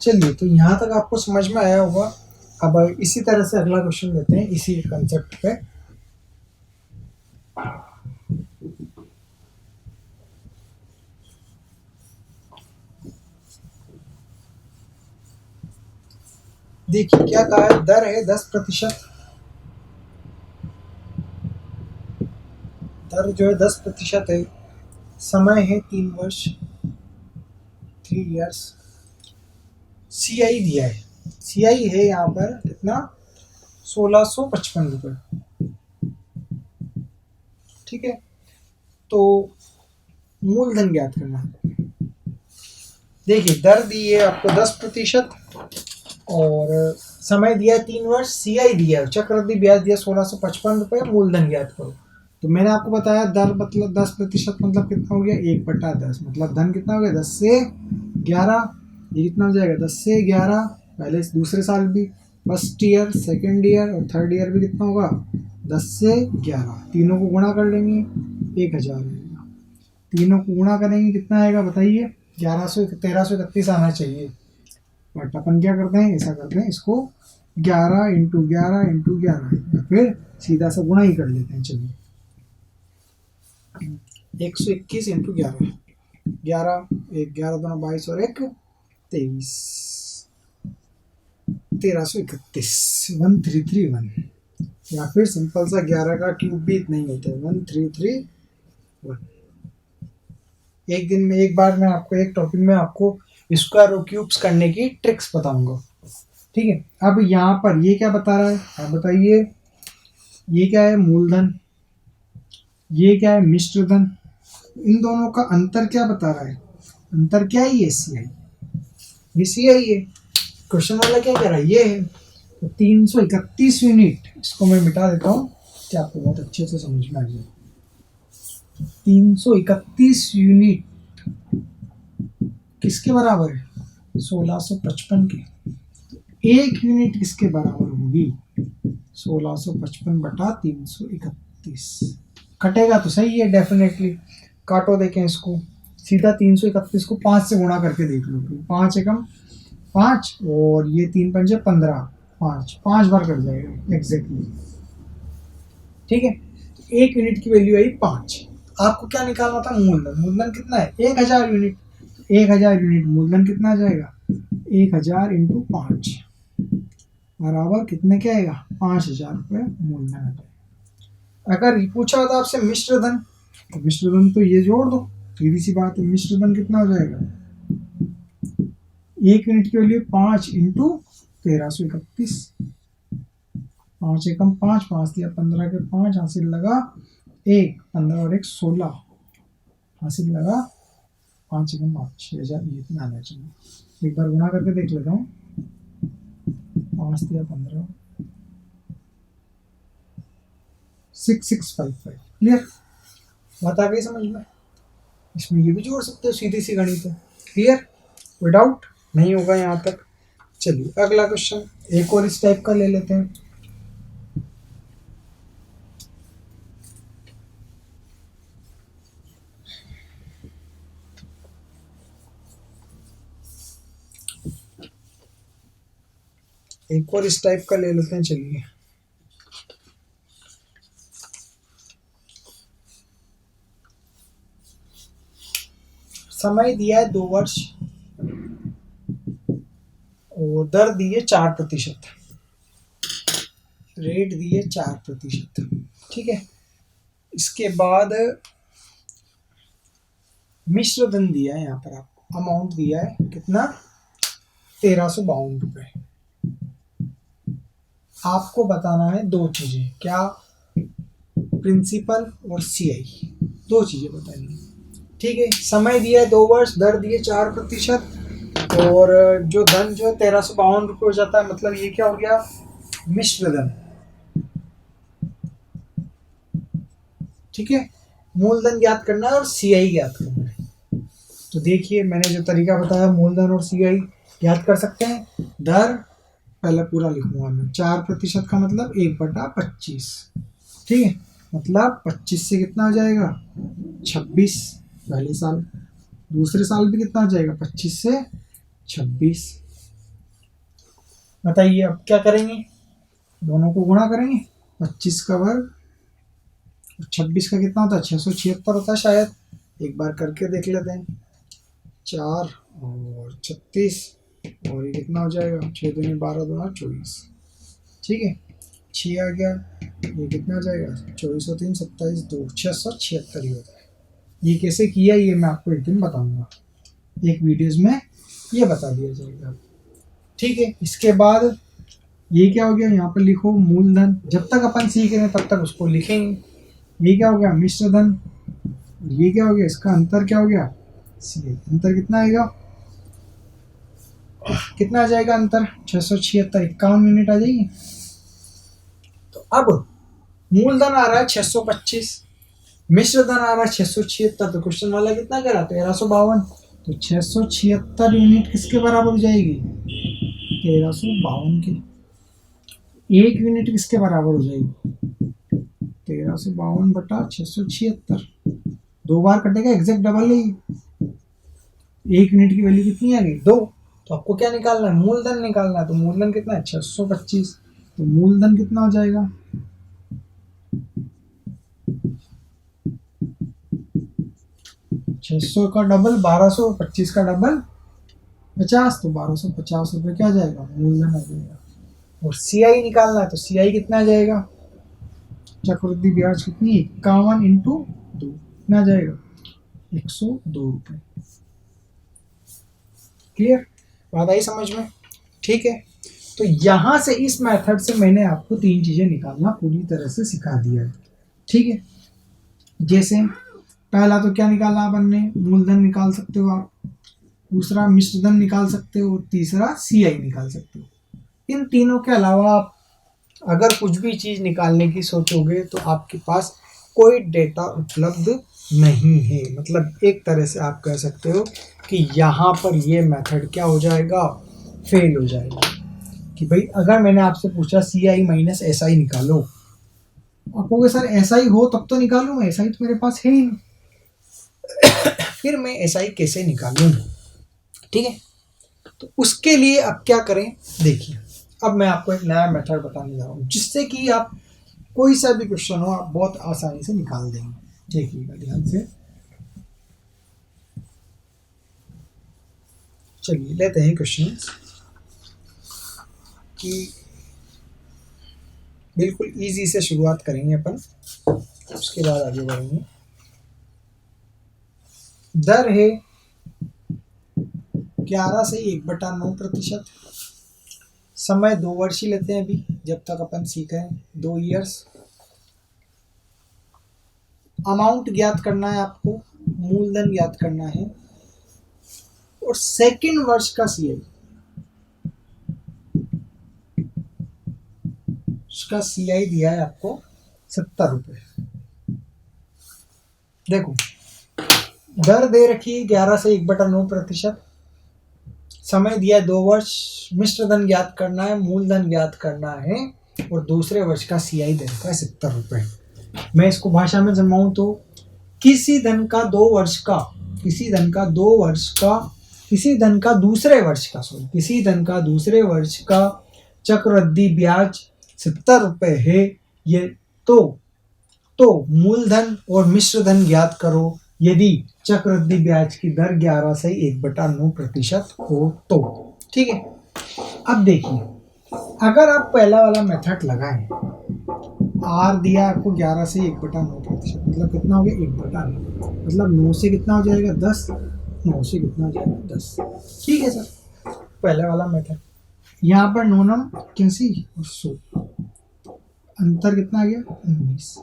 चलिए, तो यहाँ तक आपको समझ में आया होगा। अब इसी तरह से अगला क्वेश्चन लेते हैं इसी कंसेप्ट पे। देखिए क्या कहा है, दर है 10%, दर जो है 10% है, समय है 3 वर्ष, 3 इयर्स। CI दिया है, CI है यहाँ पर कितना? 1655 रुपये। ठीक है, तो मूलधन ज्ञात करना है। देखिए दर दी है आपको 10% और समय दिया 3 वर्ष, CI दिया है, चक्रवृद्धि ब्याज दिया 1655 रुपये, मूलधन ज्ञात करो। तो मैंने आपको बताया दर मतलब 10% मतलब कितना हो गया? 1/10, मतलब धन कितना हो गया? 10 से 11। ये कितना हो जाएगा? 10 से 11। पहले दूसरे साल भी, फर्स्ट ईयर, सेकेंड ईयर और थर्ड ईयर भी कितना होगा? 10 से 11। तीनों को गुणा कर लेंगे, 1000 आएगा। तीनों को गुणा करेंगे कितना आएगा बताइए? 1331 आना चाहिए। बट अपन क्या करते हैं? ऐसा करते हैं, इसको 11 इंटू 11 इंटू 11 या फिर सीधा सा गुणा ही कर लेते हैं। चलिए 121 इंटू 11, 11 एक 11 दोनों 22 और 1 23, 1331, 1331। या फिर सिंपल सा 11 का क्यूब भी नहीं होता है, 1331। एक दिन में एक बार मैं आपको एक टॉपिक में आपको स्क्वायर और क्यूब्स करने की ट्रिक्स बताऊंगा। ठीक है, अब यहाँ पर ये क्या बता रहा है? आप बताइए, ये क्या है? मूलधन। ये क्या है? मिश्रधन। इन दोनों का अंतर क्या बता रहा है? अंतर क्या है? ये CI, ये CI है। क्वेश्चन वाला क्या कह रहा है? ये है। तो 331 यूनिट, इसको मैं मिटा देता हूँ कि आपको बहुत अच्छे से समझ में आ जाए। 331 यूनिट किसके बराबर है? 1655 के। एक यूनिट किसके बराबर होगी? 1655/331। कटेगा तो सही है, डेफिनेटली। काटो, देखें इसको सीधा। 331 को 5 से गुणा करके देख लो, 5 एकम 5 और ये 3 पंजे 15, 5 बार कट जाएगा एग्जैक्टली। ठीक है, एक यूनिट की वैल्यू आई 5। आपको क्या निकालना था? मूलधन। मूलधन कितना है? 1000 यूनिट। 1000 यूनिट मूलधन कितना आ जाएगा? 1000 इंटू 5 बराबर कितने क्या आएगा? 5000 रुपये मूलधन आ जाएगा। अगर पूछा होता आपसे मिश्रधन, तो मिश्रधन तो ये जोड़ दो, सीधी सी बात है। मिश्रधन कितना हो जाएगा? एक यूनिट के लिए 5 इंटू 1331, 5 एकम 5, 5 दिया 15 के 5, हासिल लगा 1, 15 और 1 16, हासिल लगा 5 एकम 5, 6000। ये इतना आना चाहिए। एक बार गुणा करके देख लेता हूँ। 5 या 15 6655। क्लियर? बात आ गई समझ में? इसमें ये भी जोड़ सकते हो, सीधी सी गणित है। क्लियर? कोई डाउट नहीं होगा यहाँ तक। चलिए अगला क्वेश्चन एक और इस टाइप का ले लेते हैं। एक और इस टाइप का ले लेते हैं। चलिए समय दिया है 2 वर्ष और दर दी है 4%, रेट दी है 4%। ठीक है, इसके बाद मिश्र धन दिया है, यहाँ पर आपको अमाउंट दिया है कितना, 1352 रुपये। आपको बताना है दो चीजें, क्या, प्रिंसिपल और सीआई, दो चीजें बतानी है। ठीक है, समय दिया है 2 वर्ष, दर दिए 4% और जो धन जो है 1352 रुपये हो जाता है। मतलब ये क्या हो गया, मिश्र धन। ठीक है, मूलधन ज्ञात करना है और सीआई ज्ञात करना है। तो देखिए मैंने जो तरीका बताया, मूलधन और सीआई ज्ञात कर सकते हैं। दर पहले पूरा लिखूंगा मैं, 4% का मतलब 1/25। ठीक है, मतलब 25 से कितना हो जाएगा, 26 पहले साल, दूसरे साल भी कितना हो जाएगा, 25 से 26। बताइए अब क्या करेंगे, दोनों को गुणा करेंगे। 25 का वर्ग 26 का कितना होता है, 676 होता है शायद, एक बार करके देख लेते हैं। 4 और 36 और ये कितना हो जाएगा, 6 दूनी 12 दूना 24। ठीक है, 6 आ गया, ये कितना हो जाएगा, 24 और 3 27 2 676 ही होता है। ये कैसे किया ये मैं आपको एक दिन बताऊंगा, एक वीडियोज में ये बता दिया जाएगा। ठीक है, इसके बाद ये क्या हो गया, यहाँ पर लिखो मूलधन, जब तक अपन सीख रहे हैं तब तक उसको लिखेंगे। ये क्या हो गया, मिश्र धन, ये क्या हो गया, इसका अंतर क्या हो गया, सीआई। अंतर कितना आएगा, कितना आ जाएगा अंतर, 676, 51 यूनिट आ जाएगी। तो अब मूलधन आ रहा है 625, मिश्र धन आ रहा है 676, तो क्वेश्चन वाला कितना कह रहा है, 1352। तो 676 यूनिट किसके बराबर हो जाएगी, 1352 के। 1 यूनिट किसके बराबर हो जाएगी, 1352/676। 2 बार कटेगा, एग्जैक्ट डबल ही। 1 यूनिट की वैल्यू कितनी आ गई, 2। तो आपको क्या निकालना है, मूलधन निकालना है। तो मूलधन कितना है, 625। तो मूलधन कितना हो जाएगा, 600 का डबल 1200, 25 का डबल 50, तो 1250 रुपये क्या जाएगा, मूलधन आ जाएगा। और सीआई निकालना है, तो सीआई कितना आ जाएगा, चक्रवृद्धि ब्याज कितनी, 51 × 2 कितना आ जाएगा, 102 रुपये। क्लियर, बात आई समझ में? ठीक है, तो यहां से इस मेथड से मैंने आपको 3 चीजें निकालना पूरी तरह से सिखा दिया है। ठीक है, जैसे पहला तो क्या निकालना अपन ने, मूलधन निकाल सकते हो आप, दूसरा मिश्रधन निकाल सकते हो, तीसरा सीआई निकाल सकते हो। इन तीनों के अलावा आप अगर कुछ भी चीज निकालने की सोचोगे तो आपके पास कोई डेटा उपलब्ध नहीं है। मतलब एक तरह से आप कह सकते हो कि यहाँ पर ये मेथड क्या हो जाएगा, फेल हो जाएगा। कि भाई अगर मैंने आपसे पूछा CI माइनस SI निकालो, आप कहोगे सर SI हो तब तो निकालूं, SI तो मेरे पास है ही नहीं, फिर मैं SI कैसे निकालूं। ठीक है, तो उसके लिए अब क्या करें, देखिए अब मैं आपको एक नया मेथड बताने जा रहा हूँ जिससे कि आप कोई सा भी क्वेश्चन हो आप बहुत आसानी से निकाल देंगे। देखिएगा ध्यान से, चलिए लेते हैं क्वेश्चन कि बिल्कुल इजी से शुरुआत करेंगे अपन, उसके बाद आगे बढ़ेंगे। दर है 11 से 1/9%। समय 2 वर्ष ही लेते हैं अभी, जब तक अपन सीख रहे हैं, 2 ईयर्स। अमाउंट ज्ञात करना है आपको, मूलधन ज्ञात करना है, और सेकंड वर्ष का सीआई। उसका CI दिया है आपको 70 रुपये। देखो दर दे रखी है 11 से 1/9%, समय दिया है 2 वर्ष, मिश्र धन ज्ञात करना है, मूलधन ज्ञात करना है, और दूसरे वर्ष का CI दे रखा है 70 रुपये। मैं इसको भाषा में जमाऊं तो किसी धन का 2 वर्ष का, किसी धन का 2 वर्ष का, किसी धन का दूसरे वर्ष का, सॉरी, किसी धन का दूसरे वर्ष का चक्रवृद्धि ब्याज 70 रुपये है। ये तो मूलधन और मिश्र धन ज्ञात करो यदि चक्रवृद्धि ब्याज की दर 11 से 1/9% हो तो। ठीक है, अब देखिए अगर आप पहला वाला मेथड लगाएं, आर दिया आपको 11 से 1/9%, मतलब कितना हो गया 1/9, मतलब 9 से कितना हो जाएगा 10, 9 से कितना हो जाएगा 10। ठीक है सर, पहले वाला मेथड, यहाँ पर 9 9 81 और 100, अंतर कितना आ गया 19।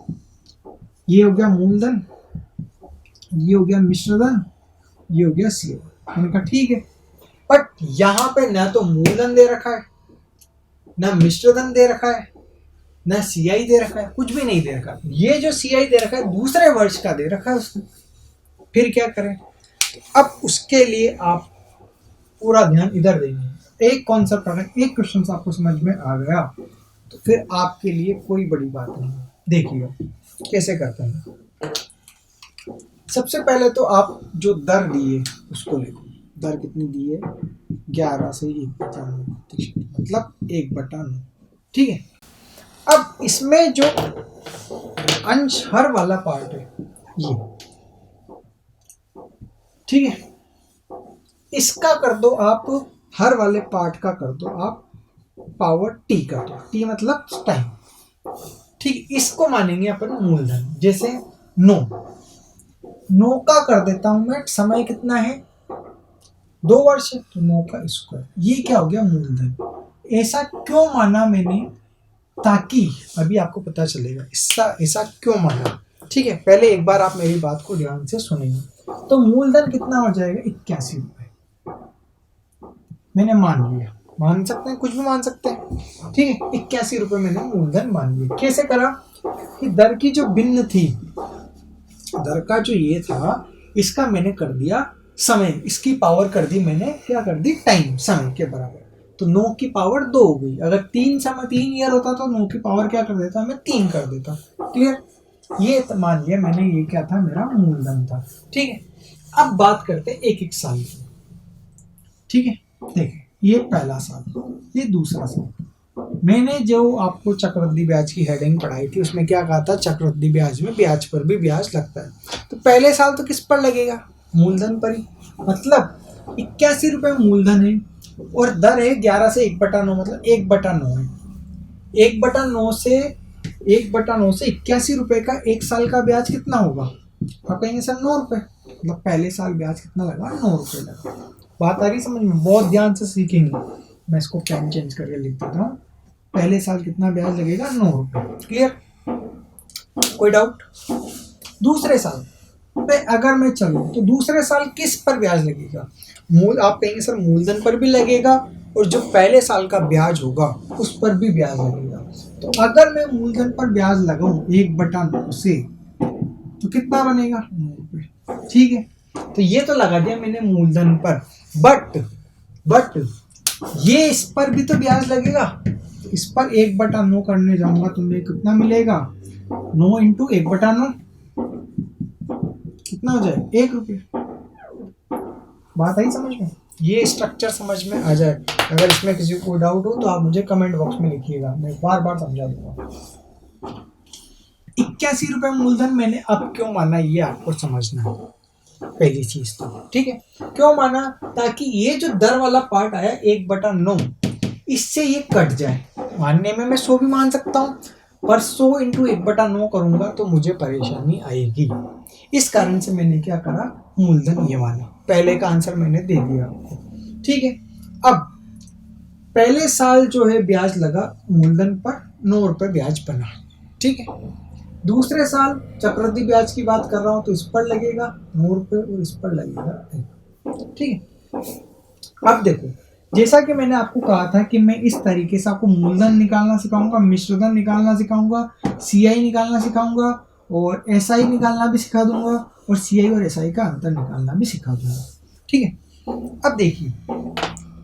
ये हो गया मूलधन, ये हो गया मिश्रधन, ये हो गया CI। मैंने कहा ठीक है, बट यहाँ पे ना तो मूलधन दे रखा है, ना मिश्रधन दे रखा है, ना CI दे रखा है, कुछ भी नहीं दे रखा। ये जो CI दे रखा है दूसरे वर्ष का दे रखा है उसने। फिर क्या करें? अब उसके लिए आप पूरा ध्यान इधर देंगे। एक कॉन्सेप्ट आ रहा है, एक क्वेश्चन आपको समझ में आ गया तो फिर आपके लिए कोई बड़ी बात नहीं। देखिए कैसे करते हैं। सबसे पहले तो आप जो दर दिए उसको लिखो। दर कितनी दी है? 11 से 1/9, मतलब 1/9। ठीक है, अब इसमें जो अंश हर वाला पार्ट है ये, ठीक है, इसका कर दो आप, हर वाले पार्ट का कर दो आप पावर T कर दो। T मतलब टाइम। ठीक, इसको मानेंगे अपन मूलधन। जैसे 9 का कर देता हूं मैं, समय कितना है 2 वर्ष है, तो 9 का स्क्वायर, ये क्या हो गया मूलधन। ऐसा क्यों माना मैंने, ताकि अभी आपको पता चलेगा ऐसा क्यों माना। ठीक है, पहले एक बार आप मेरी बात को ध्यान से सुनेंगे। तो मूलधन कितना हो जाएगा 81 रुपये। मैंने मान लिया, मान सकते हैं, कुछ भी मान सकते हैं। ठीक है, 81 रुपये मैंने मूलधन मान लिया। कैसे करा कि दर की जो भिन्न थी, दर का जो ये था, इसका मैंने कर दिया समय, इसकी पावर कर दी मैंने, क्या कर दी, टाइम, समय के बराबर। तो 9 की पावर 2 हो गई। अगर 3 ईयर होता तो 9 की पावर क्या कर देता, मैं 3 कर देता। क्लियर? ये मान लिया मैंने, ये क्या था, मेरा मूलधन था। ठीक है, अब बात करते हैं एक एक साल की। ठीक है, देखिए ये पहला साल, ये दूसरा साल। मैंने जो आपको चक्रवृद्धि ब्याज की हेडिंग पढ़ाई थी उसमें क्या कहा था, चक्रवृद्धि ब्याज में ब्याज पर भी ब्याज लगता है। तो पहले साल तो किस पर लगेगा, मूलधन पर ही। मतलब 81 रुपये मूलधन है और दर है 11 से 1/9, मतलब 1/9 है। 1/9 से 81 रुपये का एक साल का ब्याज कितना होगा? आप कहेंगे सर 9 रुपये, मतलब पहले साल ब्याज कितना लगा, 9 रुपये लगा। बात आ रही समझ में? बहुत ध्यान से सीखेंगे। मैं इसको पेन चेंज करके लिख देता हूँ। पहले साल कितना ब्याज लगेगा, 9 रुपये। क्लियर? कोई डाउट? दूसरे साल पे अगर मैं चलूँ तो दूसरे साल किस पर ब्याज लगेगा? आप कहेंगे सर मूलधन पर भी लगेगा और जो पहले साल का ब्याज होगा उस पर भी ब्याज लगेगा। तो अगर मैं मूलधन पर ब्याज लगाऊं 1/9 से, तो कितना बनेगा, 9 रुपये। ठीक है, तो ये तो लगा दिया मैंने मूलधन पर, बट ये इस पर भी तो ब्याज लगेगा। इस पर 1/9 करने जाऊंगा तो मुझे कितना मिलेगा, 9 × 1/9 कितना हो जाए, 1 रुपये। बात आई समझ में? ये स्ट्रक्चर समझ में आ जाए। अगर इसमें किसी को डाउट हो तो आप मुझे कमेंट बॉक्स में लिखिएगा, मैं बार बार समझा दूंगा। 81 रुपये मूलधन मैंने अब क्यों माना, ये आपको समझना है पहली चीज तो। ठीक है, क्यों माना, ताकि ये जो दर वाला पार्ट आया 1/9, इससे ये कट जाए। मानने में मैं 100 भी मान सकता हूँ, पर 100 × 1/9 करूंगा तो मुझे परेशानी आएगी। इस कारण से मैंने क्या करा, मूलधन ये माना। पहले का आंसर मैंने दे दिया आपको। ठीक है, अब पहले साल जो है ब्याज लगा मूलधन पर, 9 रुपये ब्याज बना। ठीक है, दूसरे साल चक्रवृद्धि ब्याज की बात कर रहा हूं तो इस पर लगेगा 9 रुपये और इस पर लगेगा 1। ठीक है, अब देखो जैसा कि मैंने आपको कहा था कि मैं इस तरीके से आपको मूलधन निकालना सिखाऊंगा, मिश्रधन निकालना सिखाऊंगा, सीआई निकालना सिखाऊंगा और एसआई निकालना भी सिखा दूंगा और सीआई और एसआई का अंतर निकालना भी सिखा दूंगा। ठीक है, अब देखिए,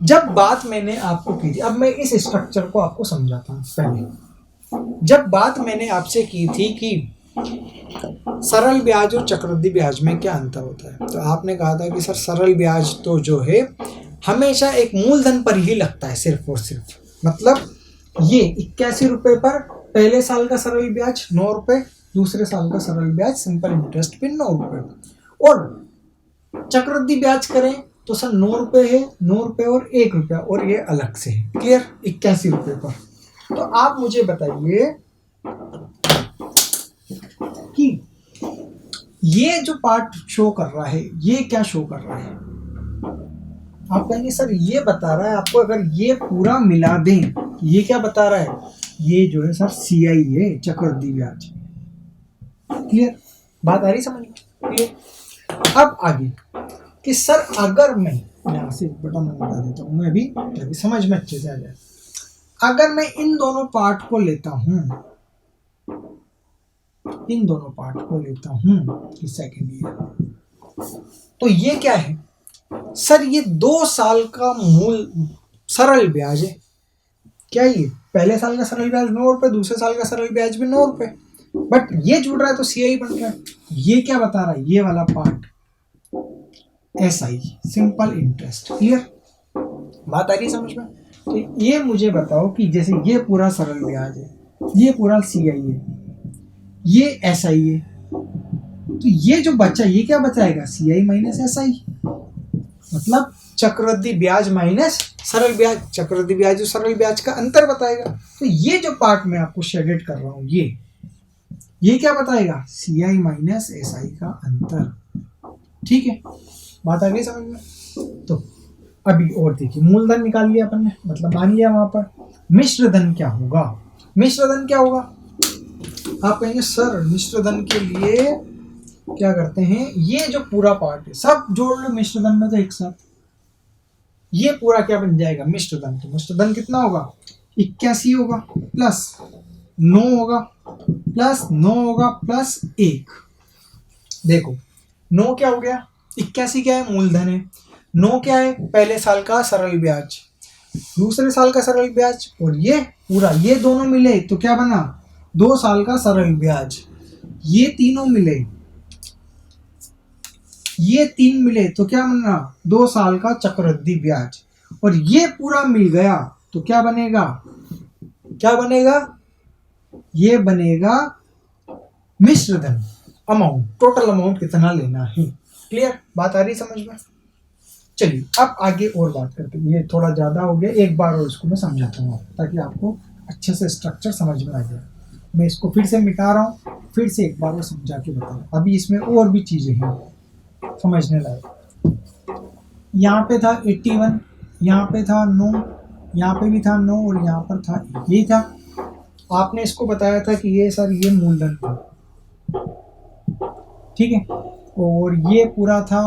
जब बात मैंने आपको की थी, अब मैं इस स्ट्रक्चर को आपको समझाता हूँ। पहले जब बात मैंने आपसे की थी कि सरल ब्याज और चक्रवृद्धि ब्याज में क्या अंतर होता है, तो आपने कहा था कि सर सरल ब्याज तो जो है हमेशा एक मूलधन पर ही लगता है, सिर्फ और सिर्फ। मतलब ये 81 रुपए पर पहले साल का सरल ब्याज 9 रुपए, दूसरे साल का सरल ब्याज सिंपल इंटरेस्ट पे 9 रुपए। और चक्रवृद्धि ब्याज करें तो सर 9 रुपए है, 9 रुपए और 1 रुपया, और ये अलग से है। क्लियर? 81 रुपए पर। तो आप मुझे बताइए कि ये जो पार्ट शो कर रहा है, ये क्या शो कर रहा है? आप कहेंगे सर ये बता रहा है आपको, अगर ये पूरा मिला दें, ये क्या बता रहा है? ये जो है सर सीआई है, चक्रवृद्धि ब्याज। क्लियर? बात आ रही समझ में? क्लियर? अब आगे कि सर अगर मैं यहाँ से बटन में बता देता हूँ मैं भी, ताकि समझ में अच्छे से आ जाए। अगर मैं इन दोनों पार्ट को लेता हूँ, इन दोनों पार्ट को लेता हूँ सेकेंड ईयर, तो ये क्या है सर? ये 2 साल का मूल सरल ब्याज है। क्या ये पहले साल का सरल ब्याज 9 रुपए, दूसरे साल का सरल ब्याज भी 9 रुपए, बट ये जुड़ रहा है तो सीआई बन रहा है। ये क्या बता रहा है? ये वाला part SI, simple interest. Clear? बात आ रही समझ में? तो ये मुझे बताओ कि जैसे ये पूरा सरल ब्याज है, ये पूरा सीआई है, ये एसआई है, तो ये जो बचा ये क्या बचाएगा? सीआई माइनस एसआई, मतलब चक्रवृद्धि ब्याज माइनस सरल ब्याज। चक्रवृद्धि ब्याज और सरल ब्याज का अंतर बताएगा। तो ये जो पार्ट मैं आपको शेडेड कर रहा हूं, ये क्या बताएगा? सीआई माइनस एसआई का अंतर। ठीक है, बात आ गई समझ में? तो अभी और देखिए, मूलधन निकाल लिया अपन ने, मतलब मान लिया वहां पर। मिश्रधन क्या होगा? मिश्रधन क्या होगा? आप कहेंगे सर मिश्रधन के लिए क्या करते हैं, ये जो पूरा पार्ट है सब जोड़ लो मिश्रधन में, तो एक साथ ये पूरा क्या बन जाएगा? मिश्रधन। तो मिश्रधन कितना होगा? 81 होगा प्लस 9 होगा प्लस 9 होगा प्लस 1। देखो 9 क्या हो गया? 81 क्या है? मूलधन है। 9 क्या है? पहले साल का सरल ब्याज, दूसरे साल का सरल ब्याज, और ये पूरा, ये दोनों मिले तो क्या बना? 2 साल का सरल ब्याज। ये तीनों मिले, ये 3 मिले तो क्या बना? 2 साल का चक्रवृद्धि ब्याज। और ये पूरा मिल गया तो क्या बनेगा? क्या बनेगा? ये बनेगा मिश्रधन। अमाउंट, टोटल अमाउंट कितना लेना है। क्लियर? बात आ रही समझ में? चलिए अब आगे और बात करते हैं। ये थोड़ा ज़्यादा हो गया, एक बार और इसको मैं समझाता हूँ ताकि आपको अच्छे से स्ट्रक्चर समझ में आ जाए। मैं इसको फिर से मिटा रहा हूँ, फिर से एक बार और समझा के बता रहा हूँ। अभी इसमें और भी चीज़ें हैं समझने लायक। यहाँ पे था 81, यहाँ पे था 9, यहाँ पे भी था 9 और यहाँ पर था ये था। आपने इसको बताया था कि ये सर ये मूलधन था, ठीक है, और ये पूरा था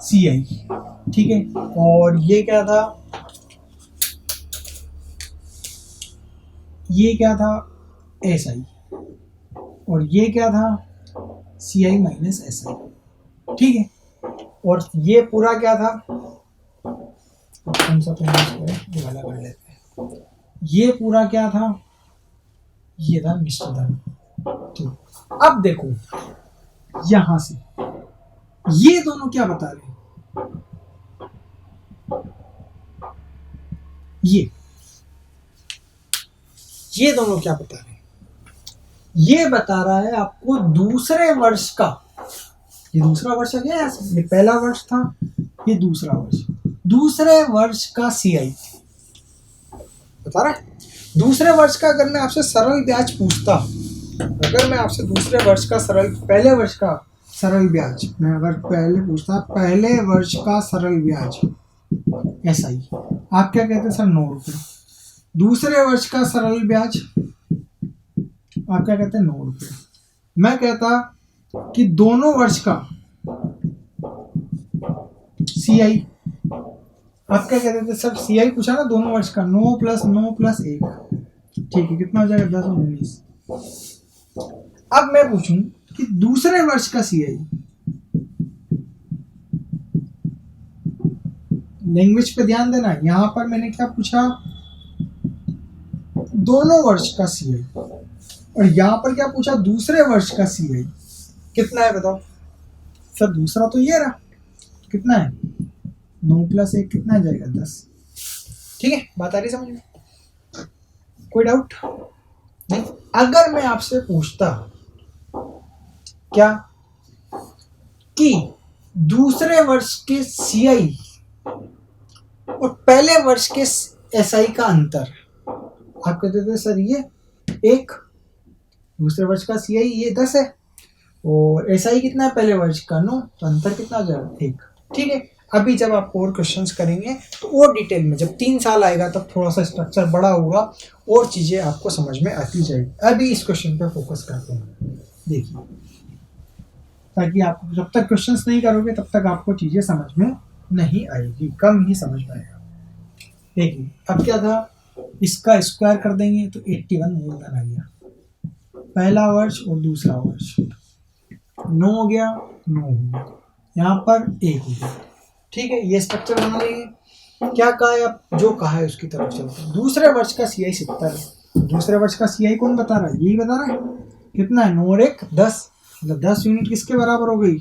सीआई, ठीक है, और ये क्या था? ये क्या था? एसआई, और ये क्या था? CI minus SI. ठीक है, और ये पूरा क्या था? कौन सा ये वाला कर लेते हैं। ये पूरा क्या था? ये था मिश्रधन। ठीक, अब देखो यहां से ये दोनों क्या बता रहे हैं? ये दोनों क्या बता रहे हैं? ये बता रहा है आपको दूसरे वर्ष का, ये दूसरा वर्ष है, ये पहला वर्ष था, ये दूसरा वर्ष, दूसरे वर्ष का सीआई बता रहा है। दूसरे वर्ष का अगर मैं आपसे सरल ब्याज पूछता, अगर मैं आपसे दूसरे वर्ष का सरल, पहले वर्ष का सरल ब्याज मैं अगर पहले पूछता, पहले वर्ष का सरल ब्याज एसआई, आप क्या कहते हैं सर? 9 रुपये। दूसरे वर्ष का सरल ब्याज आप क्या कहते हैं? 9 रुपये। मैं कहता कि दोनों वर्ष का सीआई आप क्या कहते थे सर, सी आई पूछा ना दोनों वर्ष का, 9 + 9 + 1, ठीक है, कितना हो जाएगा 10 और 19। अब मैं पूछूं कि दूसरे वर्ष का सी आई, लैंग्वेज पे ध्यान देना, यहां पर मैंने क्या पूछा, दोनों वर्ष का सी आई, और यहां पर क्या पूछा, दूसरे वर्ष का सी आई कितना है बताओ सर। दूसरा तो ये रहा, कितना है 9 + 1 कितना आ जाएगा 10। ठीक है, बात आ रही समझ में, कोई डाउट नहीं। अगर मैं आपसे पूछता क्या कि दूसरे वर्ष के सीआई और पहले वर्ष के एसआई का अंतर, आप कहते थे सर ये 1, दूसरे वर्ष का सीआई ये 10 है, और एसआई कितना है पहले वर्ष का 9, तो अंतर कितना हो जाएगा 1। ठीक है, अभी जब आप और क्वेश्चंस करेंगे तो और डिटेल में, जब 3 साल आएगा तब थोड़ा सा स्ट्रक्चर बड़ा होगा और चीज़ें आपको समझ में आती जाएगी। अभी इस क्वेश्चन पे फोकस करते हैं, देखिए, ताकि आप जब तक क्वेश्चंस नहीं करोगे तब तक आपको चीज़ें समझ में नहीं आएगी, कम ही समझ में आएगा। देखिए अब क्या था, इसका स्क्वायर कर देंगे तो 81 मूलधन आ गया, पहला वर्ष और दूसरा वर्ष, 9 हो गया, 9 हो गया, यहाँ पर 1 हो गया। ठीक है, ये स्ट्रक्चर बना लेंगे। क्या कहा है, अब जो कहा है उसकी तरफ चलते हैं। दूसरे वर्ष का सीआई 70 है, दूसरे वर्ष का सीआई कौन बता रहा है, यही बता रहा है, कितना है 9 और 1 10, मतलब 10 यूनिट किसके बराबर हो गई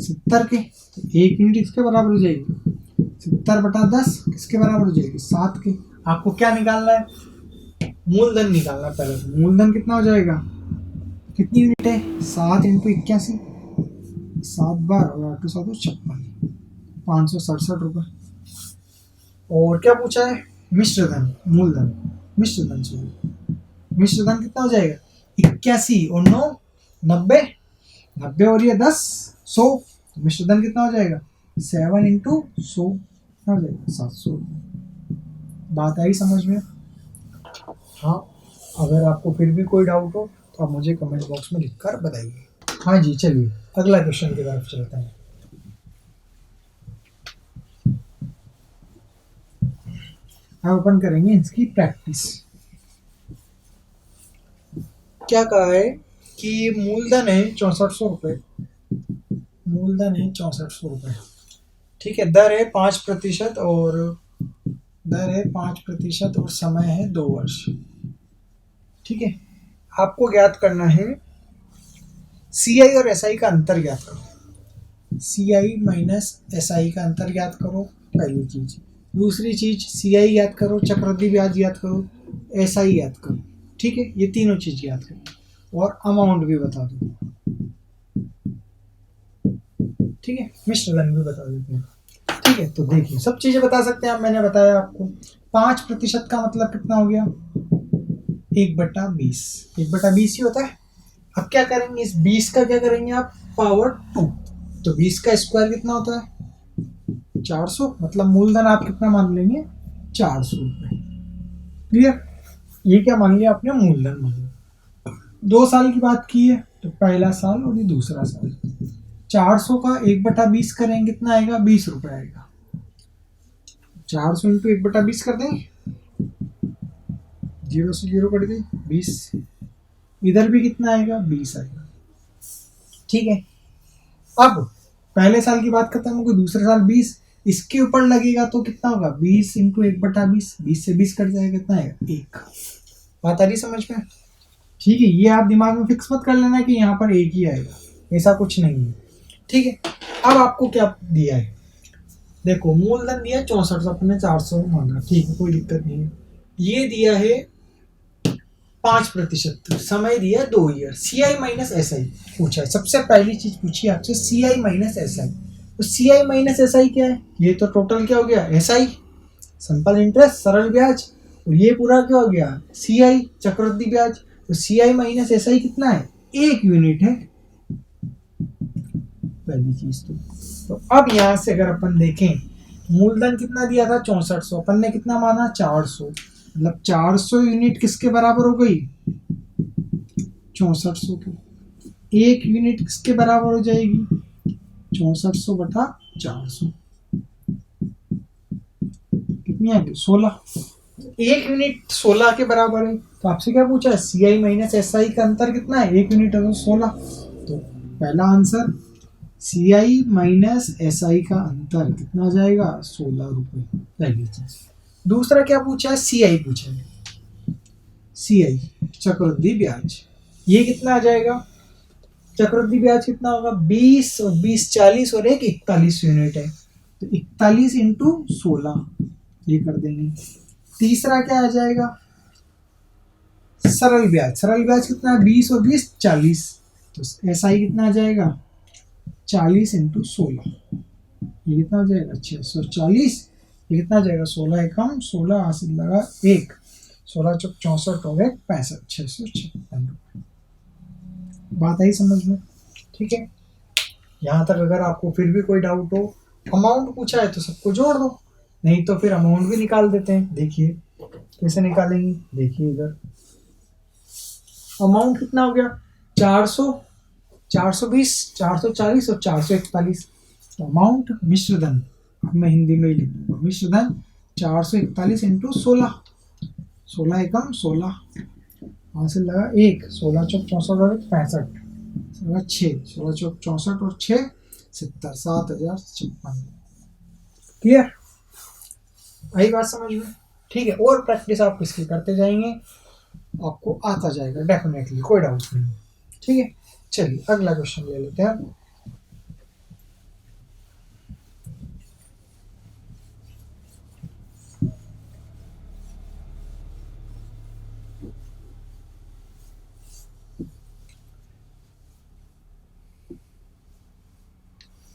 70 के, तो 1 यूनिट किसके बराबर हो जाएगी 70/10 किसके बराबर हो जाएगी 7 के। आपको क्या निकालना है, मूलधन निकालना है पहले, तो मूलधन कितना हो जाएगा, कितनी यूनिट है 7 × 81, 7 बार और 8 7 56, 567 रुपये। और क्या पूछा है, मिश्रधन, मूलधन, मिश्रधन चाहिए, मिश्रधन कितना हो जाएगा 81 और 9 90, 90 और ये 10 100, मिश्रधन कितना हो जाएगा 7 × 100 कितना हो जाएगा 700। बात आई समझ में। हाँ, अगर आपको फिर भी कोई डाउट हो तो आप मुझे कमेंट बॉक्स में लिखकर बताइए। हाँ जी, चलिए अगला क्वेश्चन की तरफ चलते हैं। अब अपन करेंगे इसकी प्रैक्टिस। क्या कहा है कि मूलधन है 6400 रुपये, मूलधन है 6400 रुपये, ठीक है, दर है 5% और दर है 5% और समय है 2 वर्ष। ठीक है, आपको ज्ञात करना है सीआई और एसआई का अंतर ज्ञात करो, सीआई माइनस एसआई का अंतर ज्ञात करो, पहली चीज। दूसरी चीज सीआई याद करो, चक्रवृद्धि ब्याज याद करो, एसआई याद करो। ठीक है, ये तीनों चीज याद करो और अमाउंट भी बता दो। ठीक है, मिश्रधन भी बता देते हैं। ठीक है, तो देखिए सब चीजें बता सकते हैं आप, मैंने बताया आपको। 5% का मतलब कितना हो गया 1/20, 1/20 ही होता है। अब क्या करेंगे, इस 20 का क्या करेंगे आप पावर 2, तो 20 का स्क्वायर कितना होता है 400, मतलब मूलधन आप कितना मान लेंगे 400 रुपये। क्लियर, ये क्या मान लिया आपने, मूलधन मान लिया। 2 साल की बात की है तो पहला साल और ये दूसरा साल। 400 का 1/20 करेंगे कितना आएगा 20 रुपये आएगा। 400 × 1/20 कर देंगे, 0 से 0 कट गई 20, इधर भी कितना आएगा 20 आएगा। ठीक है, अब पहले साल की बात खत्म हो गई, दूसरे साल 20, इसके ऊपर लगेगा तो कितना होगा 20 × 1/20, 20 से 20 कट जाएगा, कितना आएगा 1। बात आ रही समझ में। ठीक है, ये आप दिमाग में फिक्स मत कर लेना कि यहाँ पर 1 ही आएगा, ऐसा कुछ नहीं है। ठीक है, अब आपको क्या दिया है, देखो मूलधन दिया 64, अपने 400 माना, ठीक है, कोई दिक्कत नहीं है। ये दिया है 5%, समय दिया 2 ईयर। सीआई माइनस एसआई पूछा है, सबसे पहली चीज पूछी आपसे सीआई माइनस एसआई। तो सीआई माइनस एसआई क्या है, ये तो टोटल क्या हो गया एसआई, सिंपल इंटरेस्ट, सरल ब्याज, और ये पूरा क्या हो गया सीआई, चक्रवृद्धि ब्याज। तो सीआई माइनस एसआई कितना है 1 यूनिट है, पहली चीज तो अब यहाँ से अगर अपन देखें, मूलधन कितना दिया था 6400, अपन ने कितना माना 400, मतलब 400 यूनिट किसके बराबर हो गई 6400 की। 1 यूनिट किसके बराबर हो जाएगी 6400/400। कितनी आ गई 16। 1 यूनिट 16 के बराबर है, तो आपसे क्या पूछा है, सी आई माइनस एस आई का अंतर कितना है, 1 यूनिट है तो 16। तो पहला answer C I minus S I का अंतर कितना आ जाएगा, 16 रुपये। पहली चीज। दूसरा क्या पूछा है, सी आई पूछा है, सी आई चक्रवृद्धि ब्याज, ये कितना आ जाएगा, चक्रवृद्धि ब्याज कितना होगा, 20 और 20 40 और एक 41 यूनिट है, तो 41 इंटू 16 ये कर देंगे। तीसरा क्या आ जाएगा, सरल ब्याज, सरल ब्याज कितना है, 20 और 20 40, तो एस आई कितना आ जाएगा, 40 इंटू 16, ये कितना आ जाएगा 640, ये कितना आ जाएगा 16 एकम 16 हासिल लगा 1, 16 चौक 64 और 1 65, 656 रुपये। बात आई समझ में, ठीक है। यहाँ तक अगर आपको फिर भी कोई डाउट हो, अमाउंट पूछा है तो सबको जोड़ दो, नहीं तो फिर अमाउंट भी निकाल देते हैं। देखिए कैसे निकालेंगे, देखिए इधर अमाउंट कितना हो गया, 400 420 440 और 441, तो अमाउंट मिश्रधन, अब मैं हिंदी में ही लिख दूंगा, मिश्रधन 441 इंटू 16, 16 एकम 16 वहाँ से लगा 1, 16 चौक 64 और 65, 6, 16 चौक 64 और 6 70, 7056। क्लियर, आई बात समझ में, ठीक है। और प्रैक्टिस आप इसकी करते जाएंगे, आपको आता जाएगा डेफिनेटली, कोई डाउट नहीं, ठीक है। चलिए अगला क्वेश्चन ले लेते हैं।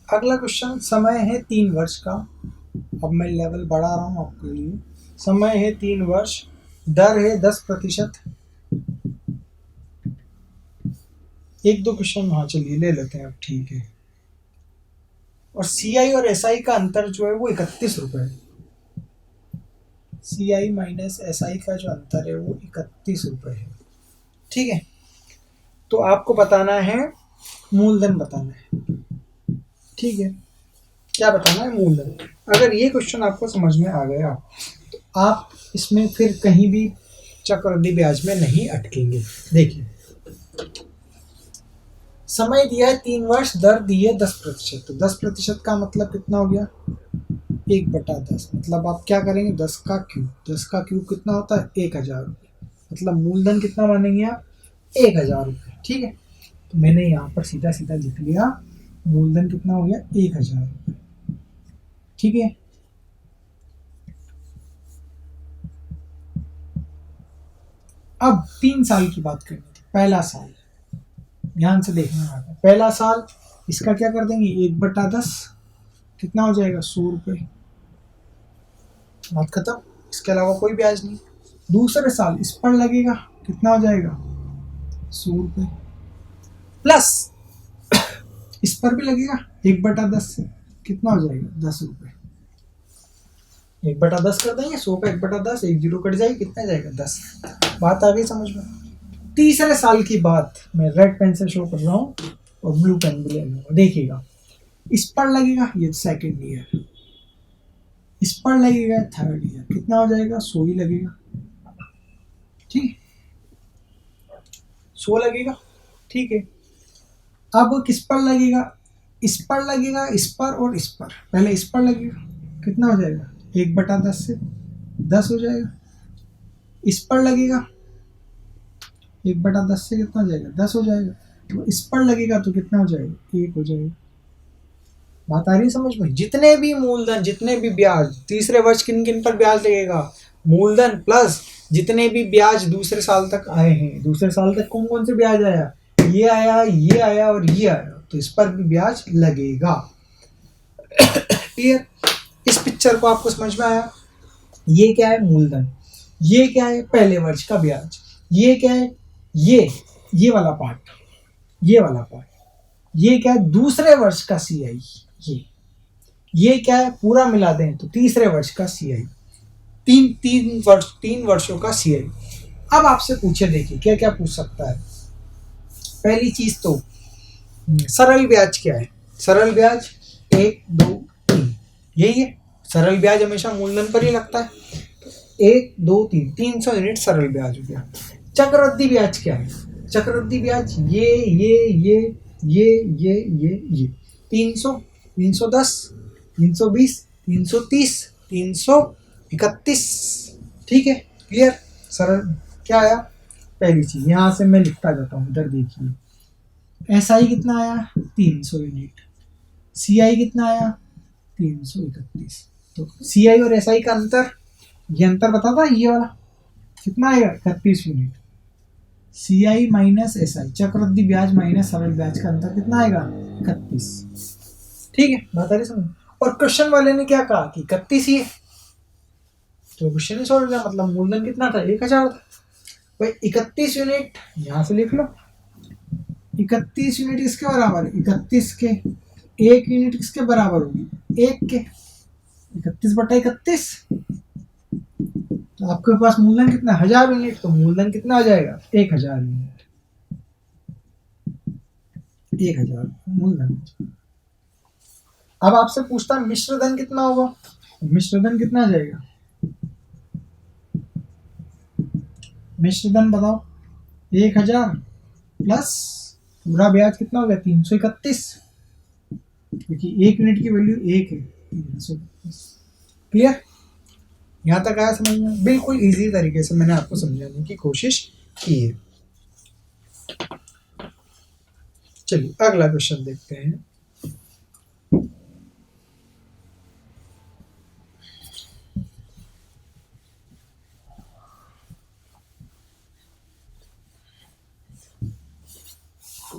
अगला क्वेश्चन, समय है 3 वर्ष का, अब मैं लेवल बढ़ा रहा हूँ आपके लिए। समय है 3 वर्ष, दर है 10%। एक दो क्वेश्चन हाँ चलिए ले लेते हैं अब, ठीक है। और सी आई और एस आई का अंतर जो है वो 31 रुपये है। सी आई माइनस एस आई का जो अंतर है वो 31 रुपये है, ठीक है। तो आपको बताना है, मूलधन बताना है, ठीक है। क्या बताना है, मूलधन। अगर ये क्वेश्चन आपको समझ में आ गया तो आप इसमें फिर कहीं भी चक्रवृद्धि ब्याज में नहीं अटकेंगे। देखिए समय दिया है 3 वर्ष, दर दी है 10%, तो 10% का मतलब कितना हो गया, 1/10, मतलब आप क्या करेंगे, 10 का क्यूब, 10 का क्यूब कितना होता है 1000 रुपये, मतलब मूलधन कितना मानेंगे आप, 1000 रुपये, ठीक है। तो मैंने यहाँ पर सीधा सीधा लिख लिया, मूलधन कितना हो गया 1000 रुपये, ठीक है। अब 3 साल की बात करनी थी, पहला साल ध्यान से देखना है, पहला साल इसका क्या कर देंगे, 1/10 कितना हो जाएगा 100 रुपये, बात खत्म, इसके अलावा कोई ब्याज नहीं। दूसरे साल इस पर लगेगा, कितना हो जाएगा 100 रुपये, प्लस इस पर भी लगेगा 1/10 से कितना हो जाएगा 10 रुपये, 1/10 कर देंगे, 100 का 1/10, 1 जीरो कट जाएगी, कितना जाएगा 10। बात आ गई समझ में। तीसरे साल की बात मैं रेड पेन से शो कर रहा हूँ और ब्लू पेन भी ले लूँगा, देखिएगा इस पर लगेगा, ये सेकेंड ईयर, इस पर लगेगा थर्ड ईयर, कितना हो जाएगा 100 ही लगेगा, ठीक, 100 लगेगा, ठीक है। अब किस पर लगेगा, इस पर लगेगा, इस पर और इस पर, पहले इस पर लगेगा, कितना हो जाएगा 1/10 से 10 हो जाएगा, इस पर लगेगा 1/10 से कितना हो जाएगा 10 हो जाएगा, तो इस पर लगेगा तो कितना हो जाएगा 1 हो जाएगा। बात आ रही है समझ में। जितने भी मूलधन, जितने भी ब्याज, तीसरे वर्ष किन किन पर ब्याज लगेगा, मूलधन प्लस जितने भी ब्याज दूसरे साल तक आए हैं, दूसरे साल तक कौन कौन से ब्याज आया, ये आया, ये आया और ये आया, तो इस पर भी ब्याज लगेगा। क्लियर, इस पिक्चर को आपको समझ में आया। ये क्या है मूलधन, ये क्या है पहले वर्ष का ब्याज, ये क्या है, ये वाला पार्ट, ये वाला पार्ट, ये क्या है दूसरे वर्ष का सी आई, ये क्या है पूरा मिला दें तो तीसरे वर्ष का सी आई, तीन वर्षों का सी आई। अब आपसे पूछे, देखिए क्या क्या पूछ सकता है। पहली चीज तो सरल ब्याज क्या है, सरल ब्याज 1 2 3 यही है, सरल ब्याज हमेशा मूलधन पर ही लगता है। तो 1 2 3 300 यूनिट सरल ब्याज हो गया। चक्रवृद्धि ब्याज क्या है? चक्रवृद्धि ब्याज ये 300 310 320 330 331। ठीक है, क्लियर। सरल क्या आया? पहली चीज यहां से मैं लिखता जाता हूं, इधर देखिए। एसआई कितना आया? 300 यूनिट। सीआई कितना आया? 331। तो सीआई और एसआई का अंतर, ये अंतर बता था, ये वाला कितना आएगा? 31 यूनिट। सीआई माइनस एसआई, चक्रवृद्धि ब्याज माइनस सरल ब्याज का अंतर कितना आएगा? 31। ठीक है, बात आ रही समझ। और क्वेश्चन वाले ने क्या कहा कि 31 ही है, तो क्वेश्चन ही सॉल्व किया। मतलब मूलधन कितना था? 1000 था। भाई 31 यूनिट यहां से लिख लो। 31 यूनिट किसके बराबर है? 31 के। 1 यूनिट किसके बराबर होगी? 1 के। 31/31। तो आपके पास मूलधन कितना? 1000 यूनिट। तो मूलधन कितना आ जाएगा? 1000 यूनिट। 1000 मूलधन। अब आपसे पूछता है मिश्र धन कितना होगा? मिश्र धन कितना आ जाएगा? मिश्र धन बताओ। 1000 प्लस पूरा ब्याज कितना हो गया? 331, क्योंकि 1 यूनिट की वैल्यू 1 है। 331। क्लियर? यहां तक आया समझ में? बिल्कुल इजी तरीके से मैंने आपको समझाने की कोशिश की है। चलिए अगला क्वेश्चन देखते हैं।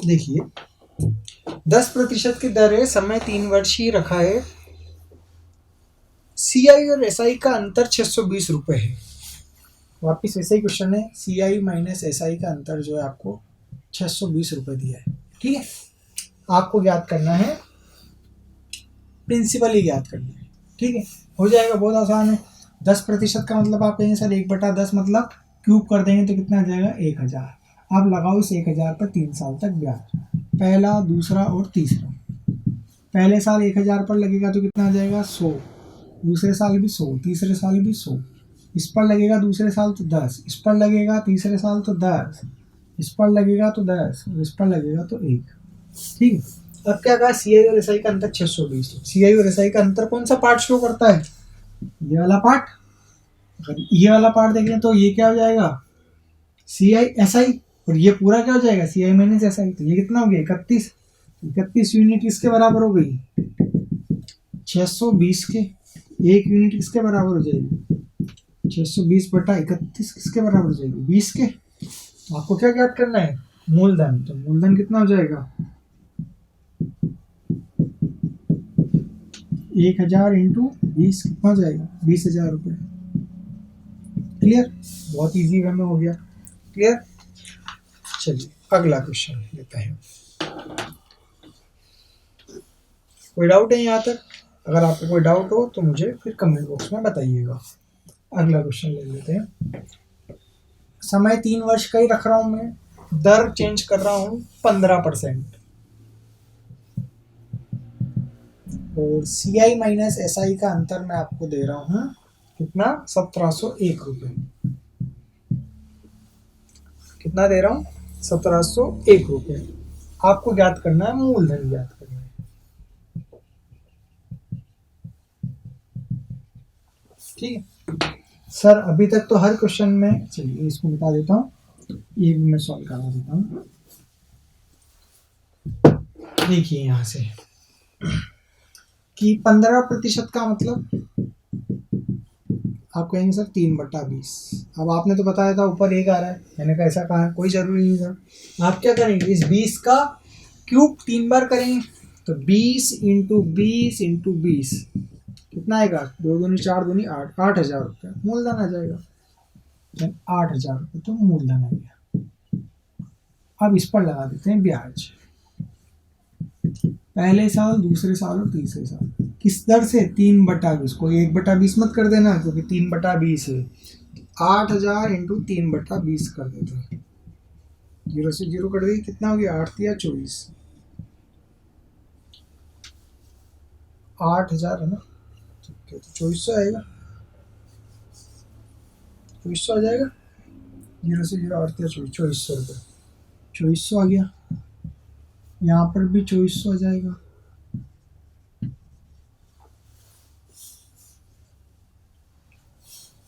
देखिए 10% की दर है, समय 3 वर्ष ही रखा है, सीआई और एसआई का अंतर 620 रुपए है। वापिस वैसे ही क्वेश्चन है, सीआई माइनस एसआई का अंतर जो है आपको 620 रुपए दिया है। ठीक है, आपको ज्ञात करना है, प्रिंसिपल ही ज्ञात करना है। ठीक है, हो जाएगा, बहुत आसान है। 10% का मतलब आप कहेंगे सर 1/10 मतलब क्यूब कर देंगे तो कितना आ जाएगा? 1000। अब लगाओ इस 1000 पर 3 साल तक ब्याज, पहला दूसरा और तीसरा। पहले साल 1000 पर लगेगा तो कितना आ जाएगा? 100। दूसरे साल भी 100, तीसरे साल भी 100। इस पर लगेगा दूसरे साल तो 10, इस पर लगेगा तीसरे साल तो 10, इस पर लगेगा तो 10, इस पर लगेगा तो 1। ठीक है, अब क्या कहा? सीआई और एसआई का अंतर 620। सीआई और एसआई का अंतर कौन सा पार्ट शो करता है? ये वाला पार्ट। अगर ये वाला पार्ट देखें तो ये क्या हो जाएगा? सीआई एसआई, और ये पूरा क्या हो जाएगा? CI minus SI. तो ये कितना हो गया? 31। 31 यूनिट किसके बराबर हो गई? 620 के। 1 यूनिट किसके बराबर हो जाएगी? 620/31 किसके बराबर हो जाएगी? 20 के। तो आपको क्या ज्ञात करना है? मूलधन। तो मूलधन कितना हो जाएगा? 1000 इंटू 20 कितना हो जाएगा? 20,000 रुपये। क्लियर? बहुत इजी वे में हो गया। क्लियर? चलिए अगला क्वेश्चन लेते हैं। कोई डाउट है यहाँ तक? अगर आपको कोई डाउट हो तो मुझे फिर कमेंट बॉक्स में बताइएगा। अगला क्वेश्चन ले लेते हैं। समय 3 वर्ष का ही रख रहा हूं मैं, दर चेंज कर रहा हूं 15%, और सीआई माइनस एसआई का अंतर मैं आपको दे रहा हूं कितना? 1701 रुपये। कितना दे रहा हूं? 1701 रुपये। आपको ज्ञात करना है मूलधन, ज्ञात करना है। ठीक है सर, अभी तक तो हर क्वेश्चन में, चलिए इसको बता देता हूँ, ये भी मैं सॉल्व करवा देता हूँ। देखिए यहां से कि 15% का मतलब आप कहेंगे सर 3/20। अब आपने तो बताया था ऊपर 1 आ रहा है, मैंने कहा ऐसा कहा, कोई जरूरी नहीं था। आप क्या करेंगे? इस 20 का क्यूब 3 बार करेंगे, तो 20 इंटू 20 इंटू 20 कितना आएगा? 2 दूनी 4 दूनी 8, 8000 रुपये मूलधन आ जाएगा। 8000 रुपये तो मूलधन आ गया। अब इस पर लगा देते हैं ब्याज, पहले साल, दूसरे साल और तीसरे साल। किस दर से? 3/20। कोई 1/20 मत कर देना, क्योंकि 3/20 है। 8000 इंटू 3/20 कर देते हैं, 0 से 0 कट गई, कितना हो गया? 8 या 24, 8000 है ना? ठीक काटते तो 2400 आएगा, 2400 आ जाएगा। 0 से 0 आते 2400 रुपये, 2400 आ गया। यहाँ पर भी 2400 आ जाएगा।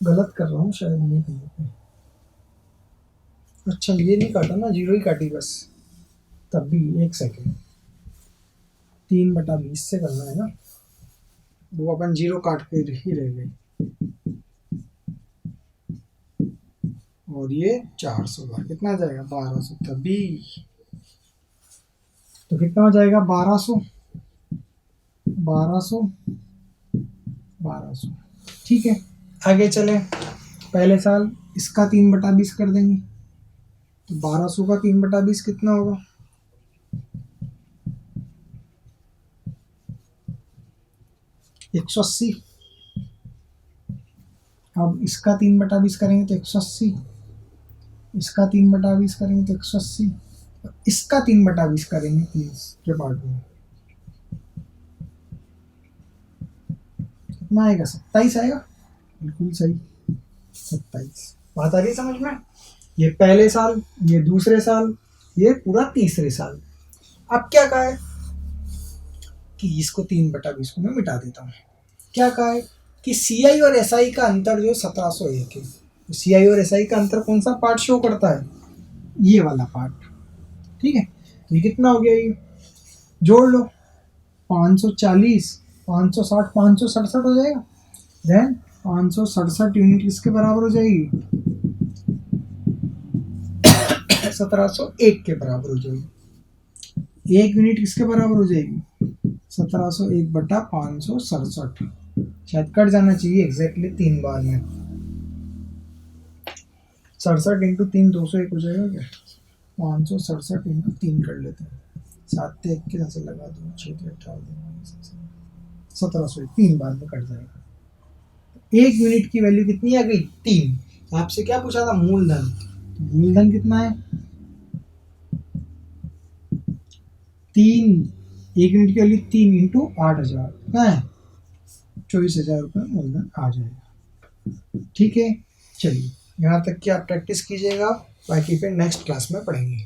गलत कर रहा हूँ शायद ये कहीं पे। अच्छा ये नहीं काटा ना, 0 ही काटी बस। तब भी 1 सेकेंड, 3/20 से करना है ना, वो अपन 0 काट के ही रह गई। और ये 400 बार कितना आ जाएगा, 1200। तभी तो कितना हो जाएगा, 1200, 1200, 1200। ठीक है, आगे चले। पहले साल इसका 3/20 कर देंगे, तो 1200 का 3/20 कितना होगा, 180। अब इसका 3/20 करेंगे तो 180, इसका 3/20 करेंगे तो 180, इसका 3/20 करेंगे प्लीज के पार्ट में कितना आएगा, 27 आएगा। बिल्कुल सही, 27। बात आ रही समझ में। ये पहले साल, ये दूसरे साल, ये पूरा तीसरे साल। अब क्या कहा है कि इसको 3/20 को मैं मिटा देता हूँ। क्या कहा है कि CI और SI का अंतर जो 1701 है। CI और SI का अंतर कौन सा पार्ट शो करता है, ये वाला पार्ट। ठीक है, तो ये कितना हो गया, ये जोड़ लो, 540, 560, 567 हो जाएगा। देन 567 यूनिट किसके बराबर हो जाएगी, 1701 के बराबर हो जाएगी। 1 यूनिट किसके बराबर हो जाएगी, 1701/567। शायद कट जाना चाहिए एग्जैक्टली 3 बार में। 67 इंटू 3 201 हो जाएगा क्या, 567 इंटू 3 कर लेते हैं, 7 1 के से लगा दो, 6 18 1700, 3 बार में कट जाएगा। 1 यूनिट की वैल्यू कितनी आ गई, 3। आपसे क्या पूछा था, मूलधन। मूलधन कितना है, 3। 1 यूनिट की वैल्यू 3 इंटू 8000 कितना है, 24,000 रुपये मूलधन आ जाएगा। ठीक है, चलिए यहाँ तक कि आप प्रैक्टिस कीजिएगा, बाकी फिर नेक्स्ट क्लास में पढ़ेंगे।